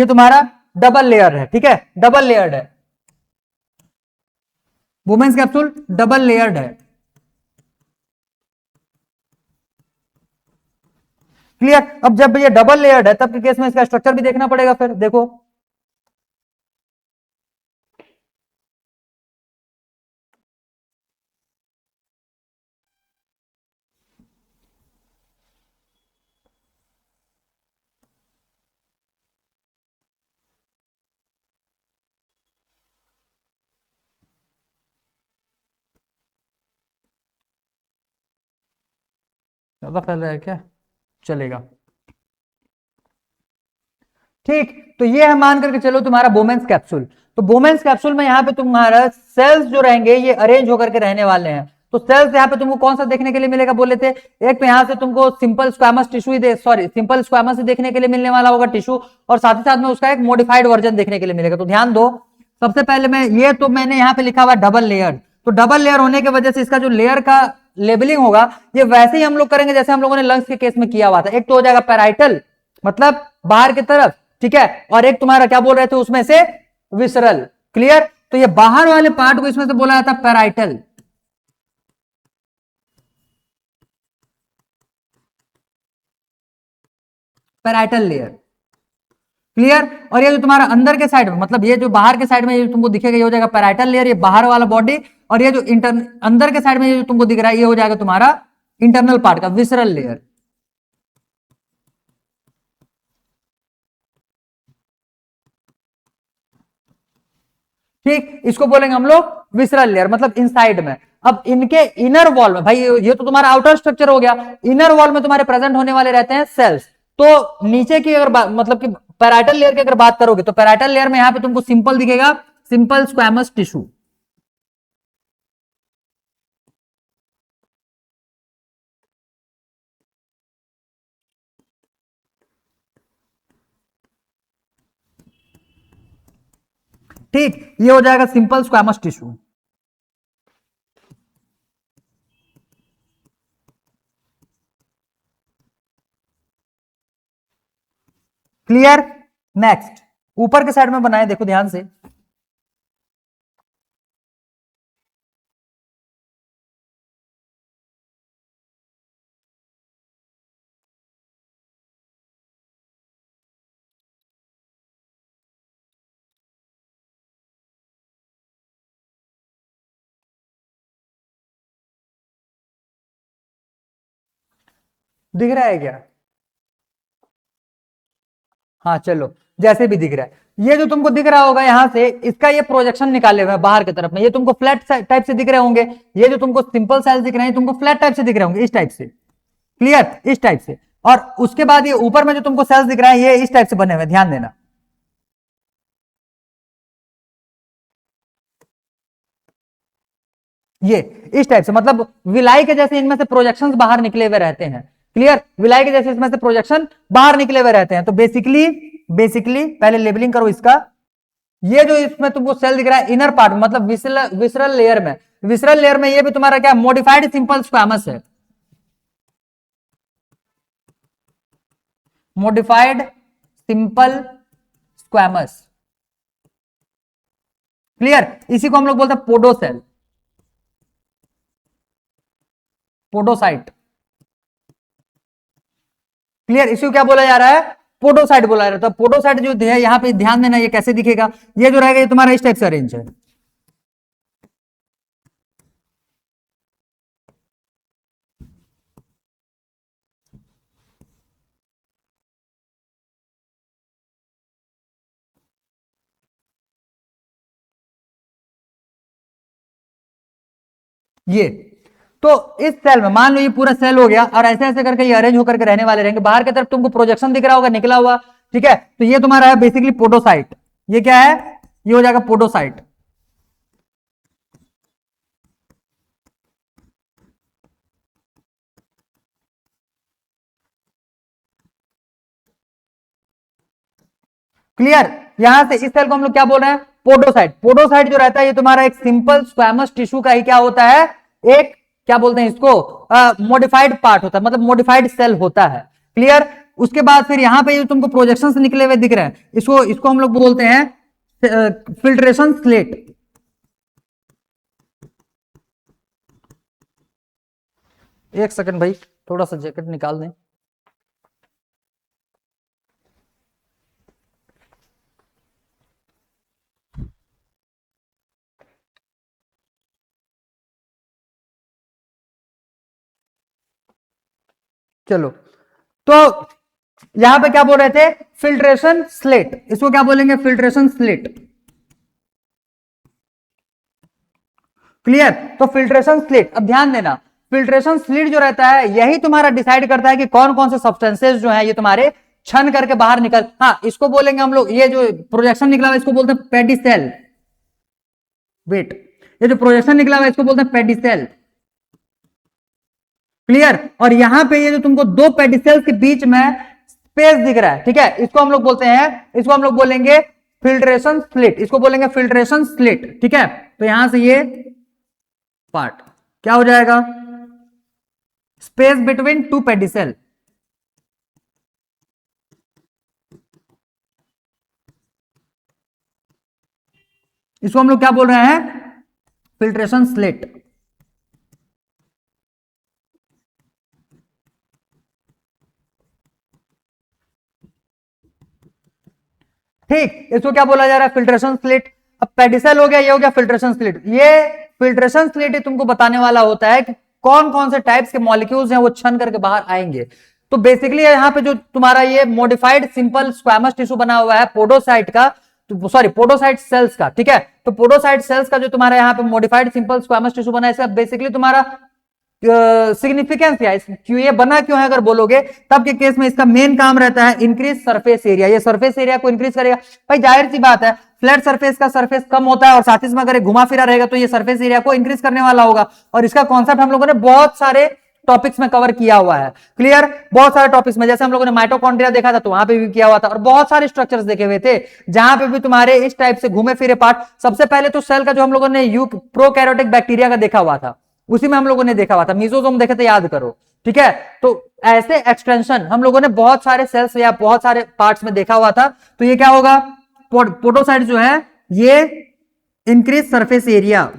Speaker 1: तुम्हारा डबल लेयर है। ठीक है, डबल लेयर्ड है, बोमेन्स कैप्सूल डबल लेयर्ड है। क्लियर। अब जब ये डबल लेयर्ड है तब के केस में इसका स्ट्रक्चर भी देखना पड़ेगा। फिर देखो, ज्यादा फैल रहा है क्या, चलेगा। ठीक, तो ये है मान करके चलो तुम्हारा बोमेन्स कैप्सूल। तो बोमेन्स कैप्सूल में यहाँ पे तुम्हारा सेल्स जो रहेंगे ये अरेंज होकर के रहने वाले हैं। तो सेल्स यहाँ पे तुमको कौन सा देखने के लिए मिलेगा बोले थे, एक तो यहाँ से तुमको simple squamous tissue simple squamous देखने के लिए मिलने वाला होगा टिश्यू, और साथ ही साथ में उसका एक मॉडिफाइड वर्जन देखने के लिए मिलेगा। तो ध्यान दो, सबसे पहले ये तो मैंने यहाँ पे लिखा हुआ डबल लेयर। तो डबल लेयर होने की वजह से इसका जो लेयर का लेबलिंग होगा ये वैसे ही हम लोग करेंगे जैसे हम लोगों ने लंग्स के केस में किया हुआ था। एक तो हो जाएगा पैराइटल, मतलब बाहर की तरफ, ठीक है, और एक तुम्हारा क्या बोल रहे थे उसमें से, विसरल। क्लियर। तो ये बाहर वाले पार्ट को इसमें से बोला जाता है पैराइटल, पैराइटल लेयर। क्लियर। और ये जो तुम्हारा अंदर के साइड में, मतलब ये जो बाहर के साइड में ये तुमको दिखेगा ये हो जाएगा पैराइटल लेयर, ये बाहर वाला बॉडी। और ये जो अंदर के साइड में ये जो तुमको दिख रहा है ये हो जाएगा तुम्हारा इंटरनल पार्ट का विसरल लेयर। ठीक, इसको बोलेंगे हम लोग विसरल लेयर, मतलब इनसाइड में। अब इनके इनर वॉल में, भाई ये तो तुम्हारा आउटर स्ट्रक्चर हो गया, इनर वॉल में तुम्हारे प्रेजेंट होने वाले रहते हैं सेल्स। तो नीचे की अगर मतलब कि पैराइटल लेयर की अगर बात करोगे तो पैराइटल लेयर में यहां पे तुमको सिंपल दिखेगा, सिंपल स्क्वैमस टिश्यू। ठीक, ये हो जाएगा simple squamous tissue. Clear. Next, ऊपर के साइड में बनाए, देखो ध्यान से। दिख रहा है क्या, हाँ चलो, जैसे भी दिख रहा है। ये जो तुमको दिख रहा होगा यहां से, इसका ये प्रोजेक्शन निकाले हुए हैं बाहर की तरफ में, ये तुमको फ्लैट टाइप से दिख रहे होंगे। ये जो तुमको सिंपल सेल्स दिख रहे हैं तुमको फ्लैट टाइप से दिख रहे होंगे, इस टाइप से। क्लियर, इस टाइप से। और उसके बाद ये ऊपर में जो तुमको सेल्स दिख रहा है ये इस टाइप से बने हुए, ध्यान देना। ये इस टाइप से, मतलब विलाई के जैसे इनमें से प्रोजेक्शंस बाहर निकले हुए रहते हैं। क्लियर, विलाई के जैसे इसमें से प्रोजेक्शन बाहर निकले हुए रहते हैं। तो बेसिकली पहले लेबलिंग करो इसका। ये जो इसमें तुमको सेल दिख रहा है इनर पार्ट, मतलब विसरल लेयर में, विसरल लेयर में ये भी तुम्हारा क्या, मॉडिफाइड सिंपल स्क्वामस है। Modified simple squamous. क्लियर, इसी को हम लोग बोलते हैं पोडोसेल, पोडोसाइट। क्लियर, इसी को क्या बोला जा रहा है, पोडोसाइट बोला जा रहा है। तो पोडोसाइट जो है यहां पे ध्यान देना, ये कैसे दिखेगा, ये जो रहेगा ये तुम्हारा इस टाइप से अरेंज है। ये तो इस सेल में मान लो ये पूरा सेल हो गया, और ऐसे ऐसे करके ये अरेंज होकर के रहने वाले रहेंगे। बाहर की तरफ तुमको प्रोजेक्शन दिख रहा होगा निकला हुआ, ठीक है, तो ये तुम्हारा है बेसिकली पोडोसाइट। ये क्या है, ये हो जाएगा पोडोसाइट। क्लियर, यहां से इस सेल को हम लोग क्या बोल रहे हैं, पोडोसाइट। पोडोसाइट जो रहता है ये तुम्हारा एक सिंपल स्क्वैमस टिश्यू का ही क्या होता है, एक क्या बोलते हैं इसको, मॉडिफाइड पार्ट होता है, मतलब मॉडिफाइड सेल होता है। क्लियर, उसके बाद फिर यहां पे तुमको प्रोजेक्शन निकले हुए दिख रहे हैं, इसको इसको हम लोग बोलते हैं फिल्ट्रेशन स्लेट। एक सेकंड भाई, थोड़ा सा जैकेट निकाल दें। चलो, तो यहां पे क्या बोल रहे थे, फिल्ट्रेशन स्लेट, इसको क्या बोलेंगे, फिल्ट्रेशन स्लेट। क्लियर, तो फिल्ट्रेशन स्लेट, अब ध्यान देना, फिल्ट्रेशन स्लिट जो रहता है यही तुम्हारा डिसाइड करता है कि कौन कौन से सब्सटेंसेस जो है ये तुम्हारे छन करके बाहर निकल, हाँ इसको बोलेंगे हम लोग, ये जो प्रोजेक्शन निकला हुआ इसको बोलते हैं पेडिसेल। वेट, ये जो प्रोजेक्शन निकला हुआ इसको बोलते हैं पेडिसेल। क्लियर, और यहां पे ये जो तुमको दो पेडिसेल्स के बीच में स्पेस दिख रहा है, ठीक है, इसको हम लोग बोलते हैं, इसको हम लोग बोलेंगे फिल्ट्रेशन स्लिट, इसको बोलेंगे फिल्ट्रेशन स्लिट। ठीक है, तो यहां से ये पार्ट क्या हो जाएगा, स्पेस बिटवीन टू पेडिसेल। इसको हम लोग क्या बोल रहे हैं, फिल्ट्रेशन स्लिट। ठीक, इसको क्या बोला जा रहा है, फिल्ट्रेशन स्लिट। अब पेडिसेल हो गया, ये हो गया फिल्ट्रेशन स्लिट। ये फिल्ट्रेशन स्लिट ही तुमको बताने वाला होता है कि कौन कौन से टाइप्स के मॉलिक्यूल्स हैं वो छन करके बाहर आएंगे। तो बेसिकली यहां पे जो तुम्हारा ये मॉडिफाइड सिंपल स्क्वैमस टिश्यू बना हुआ है पोडोसाइट का, तो सॉरी पोडोसाइट सेल्स का, ठीक है, तो पोडोसाइट सेल्स का जो तुम्हारा यहाँ पे मॉडिफाइड सिंपल स्क्वैमस टिश्यू बना है, इसका बेसिकली तुम्हारा सिग्निफिकेंस क्या है, क्यों ये बना क्यों है अगर बोलोगे, तब के केस में इसका मेन काम रहता है इंक्रीज सरफेस एरिया। ये सरफेस एरिया को इंक्रीज करेगा। भाई जाहिर सी बात है, फ्लैट सरफेस का सरफेस कम होता है और साथ ही में अगर घुमा फिरा रहेगा तो ये सरफेस एरिया को इंक्रीज करने वाला होगा। और इसका कॉन्सेप्ट हम लोगों ने बहुत सारे टॉपिक्स में कवर किया हुआ है। क्लियर, बहुत सारे टॉपिक्स में, जैसे हम लोगों ने माइटोकॉन्ड्रिया देखा था तो वहां पे भी किया हुआ था, और बहुत सारे स्ट्रक्चर्स देखे हुए थे जहां पे भी तुम्हारे इस टाइप से घूमे फिरे पार्ट। सबसे पहले तो सेल का जो हम लोगों ने प्रोकैरियोटिक बैक्टीरिया का देखा हुआ था, उसी में हम लोगों ने देखा हुआ था, मीजोजोम देखे थे, याद करो। ठीक है, तो ऐसे एक्सटेंशन हम लोगों ने बहुत सारे सेल्स या बहुत सारे पार्ट्स में देखा हुआ था। तो ये क्या होगा, पोडोसाइट जो है ये इंक्रीज सरफेस एरिया,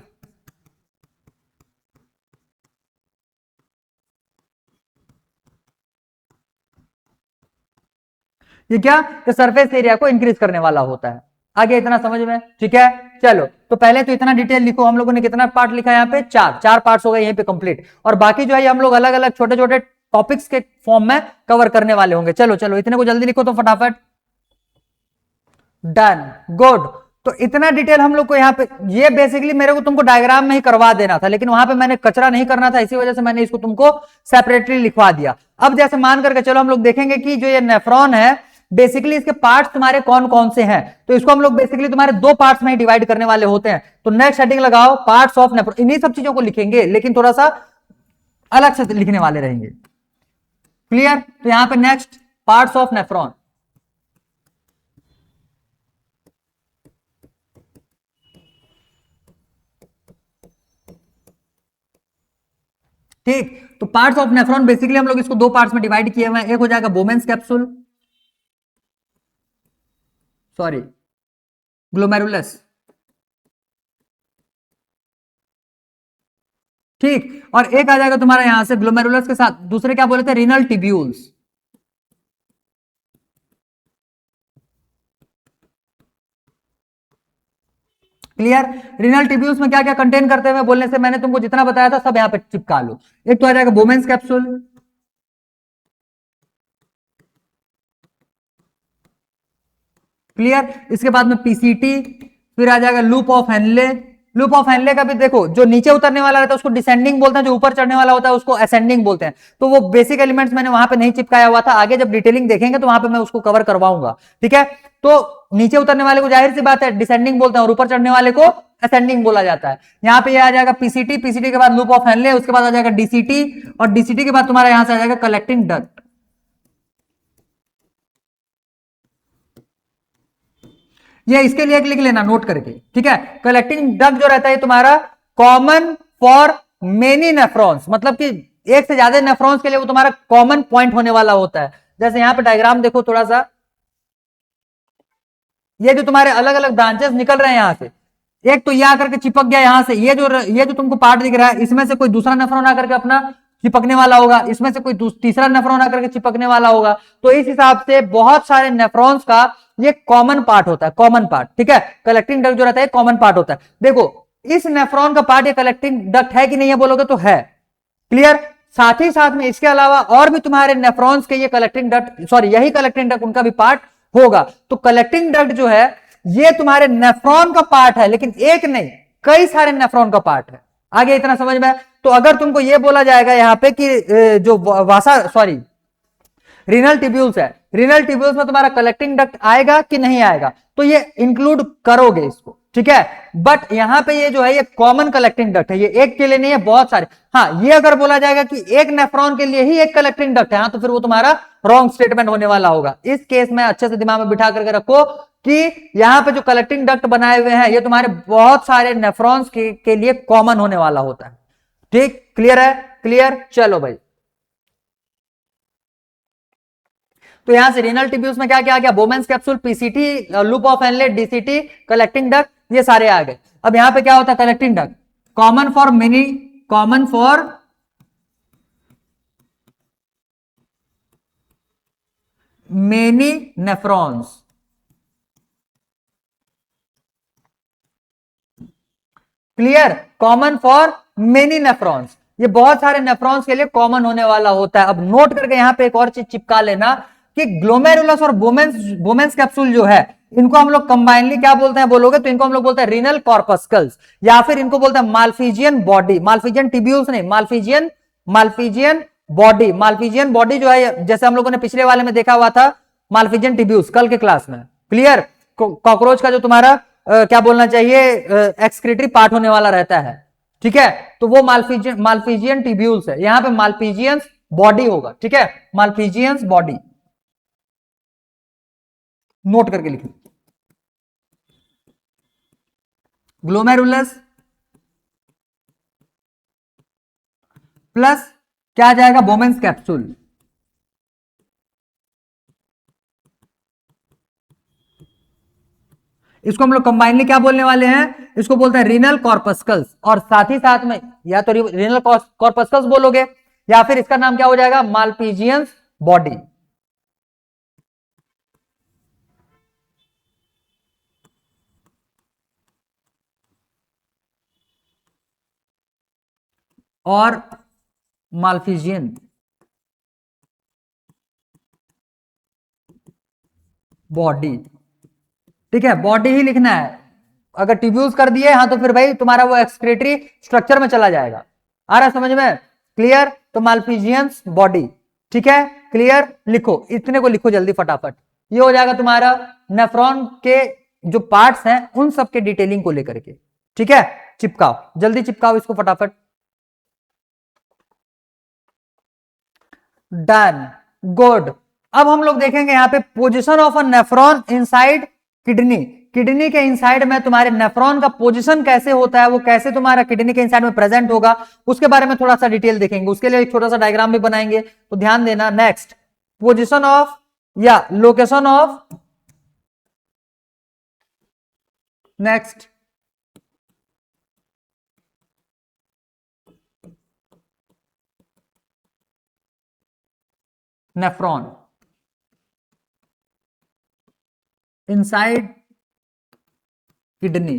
Speaker 1: ये क्या, सरफेस एरिया को इंक्रीज करने वाला होता है। आगे इतना समझ में, ठीक है। चलो, तो पहले तो इतना डिटेल लिखो, हम लोगों ने कितना पार्ट लिखा है यहाँ पे, चार पार्ट्स हो गए यहीं पे कंप्लीट, और बाकी जो है हम लोग अलग अलग छोटे छोटे टॉपिक्स के फॉर्म में कवर करने वाले होंगे। चलो चलो, इतने को जल्दी लिखो तो फटाफट। Done, good. तो इतना डिटेल हम लोग को यहाँ पे, ये बेसिकली मेरे को तुमको डायग्राम में ही करवा देना था, लेकिन वहां पे मैंने कचरा नहीं करना था, इसी वजह से मैंने इसको तुमको सेपरेटली लिखवा दिया। अब जैसे मान करके चलो हम लोग देखेंगे कि जो ये नेफ्रॉन है, बेसिकली इसके पार्ट्स तुम्हारे कौन कौन से हैं, तो इसको हम लोग बेसिकली तुम्हारे दो पार्ट्स में ही डिवाइड करने वाले होते हैं। तो नेक्स्ट हेडिंग लगाओ, पार्ट्स ऑफ नेफ्रॉन। इन्हीं सब चीजों को लिखेंगे लेकिन थोड़ा सा अलग से लिखने वाले रहेंगे। क्लियर, तो यहां पे नेक्स्ट पार्ट्स ऑफ नेफ्रॉन। ठीक, तो पार्ट्स ऑफ नेफ्रॉन बेसिकली हम लोग इसको दो पार्ट्स में डिवाइड किए हुए हैं। एक हो जाएगा बोमेन्स कैप्सूल, सॉरी, ग्लोमेरुलस। ठीक, और एक आ जाएगा तुम्हारा यहां से ग्लोमेरुलस के साथ दूसरे क्या बोले थे, renal tubules. Clear. Renal tubules में क्या क्या कंटेन करते हुए बोलने से मैंने तुमको जितना बताया था सब यहां पे चिपका लो। एक तो आ जाएगा बोमेंस कैप्सूल, क्लियर। इसके बाद में पीसीटी, फिर आ जाएगा loop of Henle. Loop of Henle का भी देखो, जो नीचे उतरने वाला रहता है उसको डिसेंडिंग बोलते हैं, जो ऊपर चढ़ने वाला होता है उसको असेंडिंग बोलते हैं। तो वो बेसिक एलिमेंट्स मैंने वहां पे नहीं चिपकाया हुआ था, आगे जब डिटेलिंग देखेंगे तो वहां पे मैं उसको कवर करवाऊंगा, ठीक है। तो नीचे उतरने वाले को जाहिर सी बात है डिसेंडिंग बोलते हैं और ऊपर चढ़ने वाले को असेंडिंग बोला जाता है। यहाँ पे आ जाएगा पीसीटी, पीसीटी के बाद लूप ऑफ हेनले, उसके बाद आ जाएगा डीसीटी, और डीसीटी के बाद तुम्हारा यहां से आ जाएगा कलेक्टिंग डक्ट। ये इसके लिए एक लिख लेना नोट करके, ठीक है। कलेक्टिंग डक्ट जो रहता है तुम्हारा कॉमन फॉर मेनी नेफ्रॉन्स, मतलब कि एक से ज्यादा नेफ्रॉन्स के लिए वो तुम्हारा कॉमन पॉइंट होने वाला होता है। जैसे यहां पे डायग्राम देखो थोड़ा सा, ये जो तुम्हारे अलग अलग ब्रांचेस निकल रहे हैं यहां से, एक तो ये आकर के चिपक गया यहां से, ये जो तुमको पार्ट दिख रहा है इसमें से कोई दूसरा नेफ्रॉन आकर के अपना चिपकने वाला होगा, इसमें से कोई तीसरा नेफ्रॉन आकर के चिपकने वाला होगा। तो इस हिसाब से बहुत सारे नेफ्रॉन्स का ये कॉमन पार्ट होता है, कॉमन पार्ट, ठीक है। कलेक्टिंग डक्ट जो रहता है कॉमन पार्ट होता है। देखो इस नेफ्रॉन का पार्ट ये कलेक्टिंग डक्ट है कि नहीं है बोलोगे तो है, क्लियर। साथ ही साथ में इसके अलावा और भी तुम्हारे नेफ्रॉन्स के ये कलेक्टिंग डक्ट, सॉरी यही कलेक्टिंग डक्ट उनका भी पार्ट होगा। तो कलेक्टिंग डक्ट जो है ये तुम्हारे नेफ्रॉन का पार्ट है, लेकिन एक नहीं कई सारे नेफ्रॉन का पार्ट है। आगे इतना समझ में। तो अगर तुमको ये बोला जाएगा यहां पे कि जो वासा सॉरी रीनल टिब्यूल्स है, रीनल टिब्यूल्स में तुम्हारा कलेक्टिंग डक्ट आएगा कि नहीं आएगा, तो ये इंक्लूड करोगे इसको, ठीक है। बट यहां पे ये जो है ये कॉमन कलेक्टिंग डक्ट है, ये एक के लिए नहीं है, बहुत सारे। हाँ, ये अगर बोला जाएगा कि एक नेफ्रॉन के लिए ही एक कलेक्टिंग डक्ट है, हाँ, तो फिर वो तुम्हारा रॉन्ग स्टेटमेंट होने वाला होगा। इस केस में अच्छे से दिमाग में बिठा करके रखो कि यहां पे जो कलेक्टिंग डक्ट बनाए हुए हैं ये तुम्हारे बहुत सारे नेफ्रॉन्स के लिए कॉमन होने वाला होता है। ठीक, क्लियर है, क्लियर। चलो भाई, तो यहां से रीनल टिब्यूल्स में क्या क्या आ गया, बोमेंस capsule, PCT, loop of Henle, DCT, collecting duct, ये सारे आ गए। अब यहां पे क्या होता है, collecting duct common for many, common for many nephrons, clear. Common for many nephrons, ये बहुत सारे नेफ्रॉन्स के लिए कॉमन होने वाला होता है। अब नोट करके यहां पे एक और चीज चिपका लेना कि ग्लोमेरुलस और बोमेंस बोमेंस कैप्सूल जो है इनको हम लोग कंबाइनली क्या बोलते हैं बोलोगे तो इनको हम लोग बोलते हैं रीनल कॉर्पस्कल्स, या फिर इनको बोलते हैं माल्फिजियन बॉडी, माल्फिजियन टिब्यूल्स नहीं, Malpighian Malpighian body. Malpighian body जो है जैसे हम लोगों ने पिछले वाले में देखा हुआ था माल्फिजियन टिब्यूल्स कल के क्लास में, क्लियर। कॉकरोच का जो तुम्हारा क्या बोलना चाहिए एक्सक्रीटरी पार्ट होने वाला रहता है, ठीक है। तो वो माल्फिजियन माल्फिजियन टिब्यूल्स है, यहां पे माल्फिजियंस बॉडी होगा, ठीक है, माल्फिजियंस बॉडी। नोट करके लिखो, ग्लोमेरुलस प्लस क्या आ जाएगा, बोमेंस कैप्सूल। इसको हम लोग कंबाइनली क्या बोलने वाले हैं, इसको बोलते हैं रीनल कॉर्पस्कल्स। और साथ ही साथ में या तो रीनल कॉर्पस्कल्स बोलोगे या फिर इसका नाम क्या हो जाएगा, माल्पीजियंस बॉडी। और माल्फिजियन बॉडी, ठीक है, बॉडी ही लिखना है। अगर टिब्यूल्स कर दिए हाँ तो फिर भाई तुम्हारा वो एक्सक्रीटरी स्ट्रक्चर में चला जाएगा। आ रहा है समझ में, क्लियर। तो माल्फिजियंस बॉडी, ठीक है, क्लियर। लिखो, इतने को लिखो जल्दी फटाफट। ये हो जाएगा तुम्हारा नेफ्रॉन के जो पार्ट्स हैं उन सब के डिटेलिंग को लेकर के, ठीक है। चिपकाओ, जल्दी चिपकाओ इसको फटाफट। Done, good. अब हम लोग देखेंगे यहां पे position of a nephron inside kidney. Kidney के इनसाइड में तुम्हारे नेफ्रॉन का पोजीशन कैसे होता है, वो कैसे तुम्हारा किडनी के इनसाइड में प्रेजेंट होगा, उसके बारे में थोड़ा सा डिटेल देखेंगे। उसके लिए एक छोटा सा डायग्राम भी बनाएंगे, तो ध्यान देना। नेक्स्ट, पोजीशन ऑफ या location of next, nephron, inside kidney.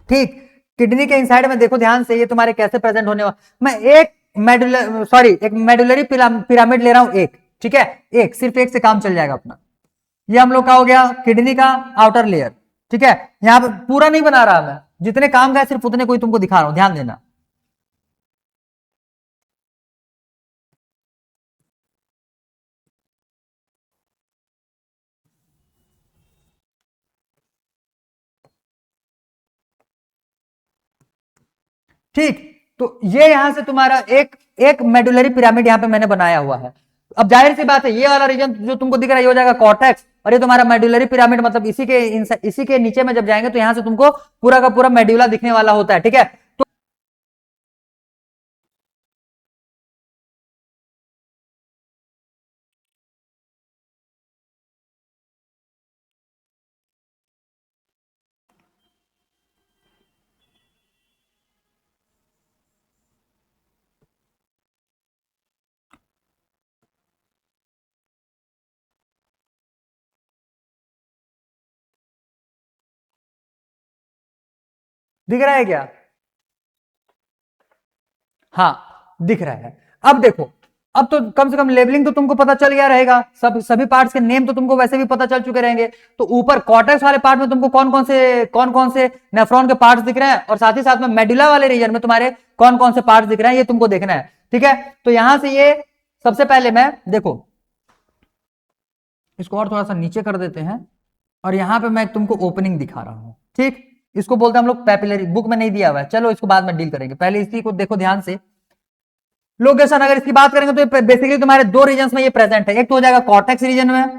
Speaker 1: ठीक, किडनी के इनसाइड में देखो ध्यान से, ये तुम्हारे कैसे प्रेजेंट होने वाला, मैं एक एक मेडुलरी पिरामिड ले रहा हूं एक, ठीक है, एक, सिर्फ एक से काम चल जाएगा अपना। ये हम लोग का हो गया किडनी का आउटर लेयर, ठीक है। यहां पे पूरा नहीं बना रहा मैं, जितने काम का है सिर्फ उतने कोई तुमको दिखा रहा हूं, ध्यान देना। ठीक, तो ये यहां से तुम्हारा एक एक मेडुलरी पिरामिड यहां पे मैंने बनाया हुआ है। अब जाहिर सी बात है, ये वाला रीजन जो तुमको दिख रहा है ये हो जाएगा कॉर्टेक्स, और ये तुम्हारा मेडुलरी पिरामिड, मतलब इसी के नीचे में जब जाएंगे तो यहां से तुमको पूरा का पूरा मेड्यूला दिखने वाला होता है, ठीक है। तो दिख रहा है क्या? हाँ दिख रहा है। अब देखो, अब तो कम से कम लेबलिंग तो तुमको पता चल गया रहेगा, सभी पार्ट्स के नेम तो तुमको वैसे भी पता चल चुके रहेंगे। तो ऊपर कॉर्टेक्स वाले पार्ट में तुमको कौन कौन से नेफ्रॉन के पार्ट्स दिख रहे हैं, और साथ ही साथ में मेडुला वाले रीजन में तुम्हारे कौन कौन से पार्ट्स दिख रहे हैं, ये तुमको देखना है, ठीक है। तो यहां से ये सबसे पहले मैं देखो, इसको और थोड़ा सा नीचे कर देते हैं, और यहां पे मैं तुमको ओपनिंग दिखा रहा हूं, ठीक। इसको बोलते हैं हम लोग पैपिलरी, बुक में नहीं दिया हुआ है, चलो इसको बाद में डील करेंगे, पहले इसी को देखो ध्यान से। लोकेशन अगर इसकी बात करेंगे तो बेसिकली तुम्हारे दो रीजन में ये प्रेजेंट है, एक तो हो जाएगा कॉर्टेक्स रीजन में,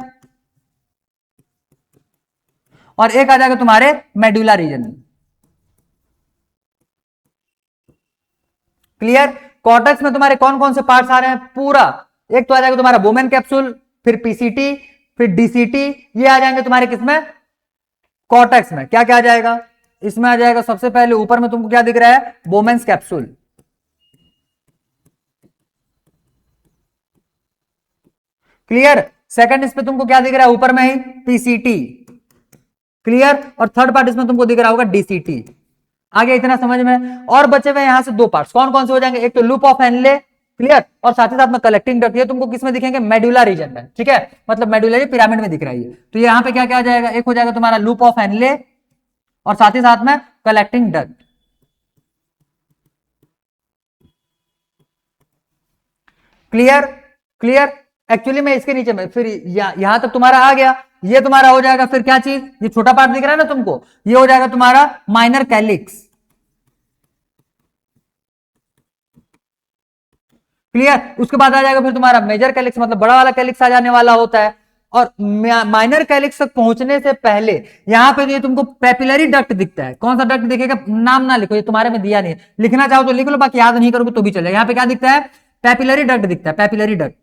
Speaker 1: और एक आ जाएगा तुम्हारे मेडुला रीजन में। क्लियर? कॉर्टेक्स में तुम्हारे कौन कौन से पार्ट्स आ रहे हैं पूरा, एक तो आ जाएगा तुम्हारा बोमेन कैप्सूल, फिर पीसीटी, फिर डीसीटी, ये आ जाएंगे तुम्हारे किसमें, कॉर्टेक्स में। क्या क्या आ जाएगा इसमें? आ जाएगा सबसे पहले ऊपर में तुमको क्या दिख रहा है, बोमेन्स कैप्सूल। क्लियर? सेकंड इस पे तुमको क्या दिख रहा है ऊपर में ही, पीसीटी। क्लियर? और थर्ड पार्ट इसमें तुमको दिख रहा होगा डीसीटी। आगे इतना समझ में? और बचे हुए यहां से दो पार्ट्स, कौन कौन से हो जाएंगे, एक तो लूप ऑफ हेनले, क्लियर, और साथ ही साथ में कलेक्टिंग डक्ट, ये तुमको किसमें दिखेंगे, मेडुला रीजन में, ठीक है, मतलब मेडुलरी पिरामिड में दिख रहा है। तो यहां पे क्या क्या आ जाएगा, एक हो जाएगा तुम्हारा लूप ऑफ हेनले, और साथ ही साथ में collecting duct. Clear? Clear? Actually में इसके नीचे में फिर यहां तक तुम्हारा आ गया, ये तुम्हारा हो जाएगा फिर क्या चीज, ये छोटा पार्ट दिख रहा है ना तुमको, ये हो जाएगा तुम्हारा माइनर कैलिक्स। क्लियर? उसके बाद आ जाएगा फिर तुम्हारा मेजर कैलिक्स, मतलब बड़ा वाला कैलिक्स आ जाने वाला होता है। और माइनर कैलिक्स तक पहुंचने से पहले यहां पे ये तुमको पेपिलरी डक्ट दिखता है। कौन सा डक्ट दिखेगा, नाम ना लिखो, ये तुम्हारे में दिया नहीं है, लिखना चाहो तो लिख लो, बाकी याद नहीं करोगे तो भी चलेगा। यहां पे क्या दिखता है, पेपिलरी डक्ट दिखता है, पेपिलरी डक्ट।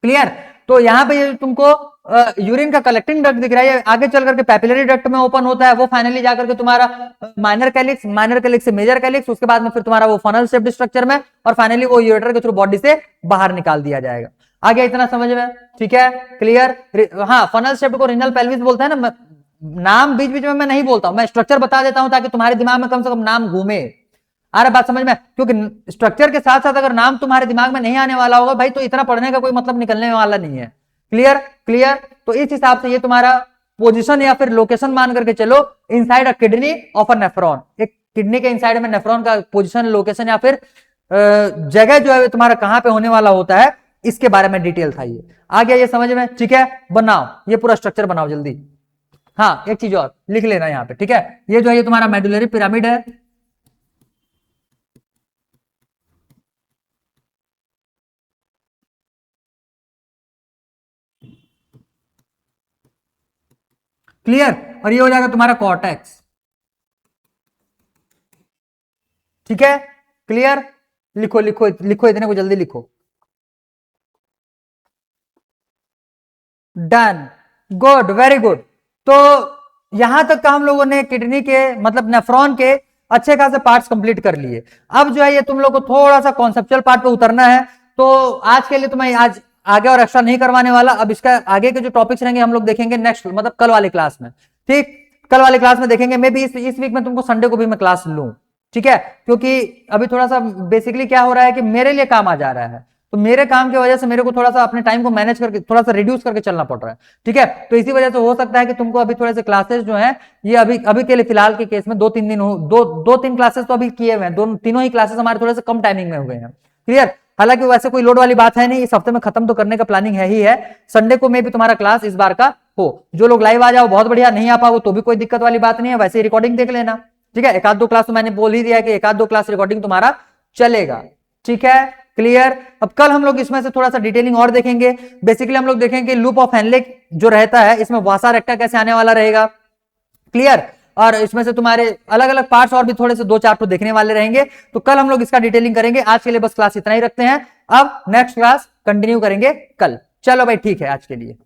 Speaker 1: क्लियर? तो यहां पे ये तुमको यूरिन का कलेक्टिंग डक्ट दिख रहा है, आगे चल करके पैपिलरी डक्ट में ओपन होता है, वो फाइनली जाकर के तुम्हारा माइनर कैलिक्स, माइनर कैलिक्स से मेजर कैलिक्स, उसके बाद में फिर तुम्हारा वो फनल शेप्ड स्ट्रक्चर में, और फाइनली वो यूरेटर के थ्रू बॉडी से बाहर निकाल दिया जाएगा। आगे इतना समझ में? ठीक है, क्लियर? हाँ, फनल शेप्ड को रिनल पेल्विस बोलते हैं ना, नाम बीच बीच में मैं नहीं बोलता हूं, मैं स्ट्रक्चर बता देता हूं ताकि तुम्हारे दिमाग में कम से कम नाम घूमे। आ रहा बात समझ में? क्योंकि स्ट्रक्चर के साथ साथ अगर नाम तुम्हारे दिमाग में नहीं आने वाला होगा भाई, तो इतना पढ़ने का कोई मतलब निकलने वाला नहीं है। क्लियर? क्लियर? तो इस हिसाब से ये तुम्हारा पोजीशन या फिर लोकेशन मान करके चलो, inside a kidney of a nephron, एक किडनी के इनसाइड में नेफ्रॉन का पोजीशन, लोकेशन, या फिर जगह जो है तुम्हारा कहां पे होने वाला होता है, इसके बारे में डिटेल था ये। आ गया ये समझ में? ठीक है, बनाओ ये पूरा स्ट्रक्चर बनाओ जल्दी। हाँ, एक चीज और लिख लेना यहाँ पे, ठीक है, ये जो है ये तुम्हारा मेडुलरी पिरामिड है। क्लियर? और ये हो जाएगा तुम्हारा कॉर्टेक्स। ठीक है, क्लियर? लिखो लिखो लिखो, इतने को जल्दी लिखो। Done, good, very good. तो यहां तक का हम लोगों ने किडनी के मतलब नेफ्रॉन के अच्छे खासे पार्ट्स कंप्लीट कर लिए। अब जो है ये तुम लोग को थोड़ा सा कॉन्सेप्चुअल पार्ट पे उतरना है। तो आज के लिए तो मैं आज आगे और एक्स्ट्रा नहीं करवाने वाला। अब इसका आगे के जो टॉपिक्स रहेंगे हम लोग देखेंगे नेक्स्ट मतलब कल वाली क्लास में। ठीक, कल वाली क्लास में देखेंगे। मे बी इस वीक में तुमको संडे को भी मैं क्लास लूं, ठीक है, क्योंकि अभी थोड़ा सा बेसिकली क्या हो रहा है कि मेरे लिए काम आ जा रहा है, तो मेरे काम की वजह से मेरे को थोड़ा सा अपने टाइम को मैनेज करके थोड़ा सा रिड्यूस करके चलना पड़ रहा है। ठीक है, तो इसी वजह से हो सकता है कि तुमको अभी थोड़े से क्लासेस जो है ये अभी अभी के लिए फिलहाल के केस में 2-3 दिन हो, दो तीन क्लासेस तो अभी किए हुए हैं, तीनों ही क्लासेस हमारे थोड़े से कम टाइमिंग में हुए हैं। क्लियर, हालांकि वैसे कोई लोड वाली बात है नहीं, इस हफ्ते में खत्म तो करने का प्लानिंग है ही है। संडे को में भी तुम्हारा क्लास इस बार का हो, जो लोग लाइव आ जाओ बहुत बढ़िया, नहीं आ पाओ तो भी कोई दिक्कत वाली बात नहीं है, वैसे रिकॉर्डिंग देख लेना। ठीक है, एक आध दो क्लास तो मैंने बोल ही दिया है कि एक आध दो क्लास रिकॉर्डिंग तुम्हारा चलेगा। ठीक है, क्लियर। अब कल हम लोग इसमें से थोड़ा सा डिटेलिंग और देखेंगे। बेसिकली हम लोग देखेंगे लूप ऑफ हेनले जो रहता है इसमें वासा रेक्टा कैसे आने वाला रहेगा। क्लियर, और इसमें से तुम्हारे अलग अलग पार्ट्स और भी थोड़े से 2-4 तो देखने वाले रहेंगे। तो कल हम लोग इसका डिटेलिंग करेंगे। आज के लिए बस क्लास इतना ही रखते हैं, अब नेक्स्ट क्लास कंटिन्यू करेंगे कल। चलो भाई ठीक है आज के लिए।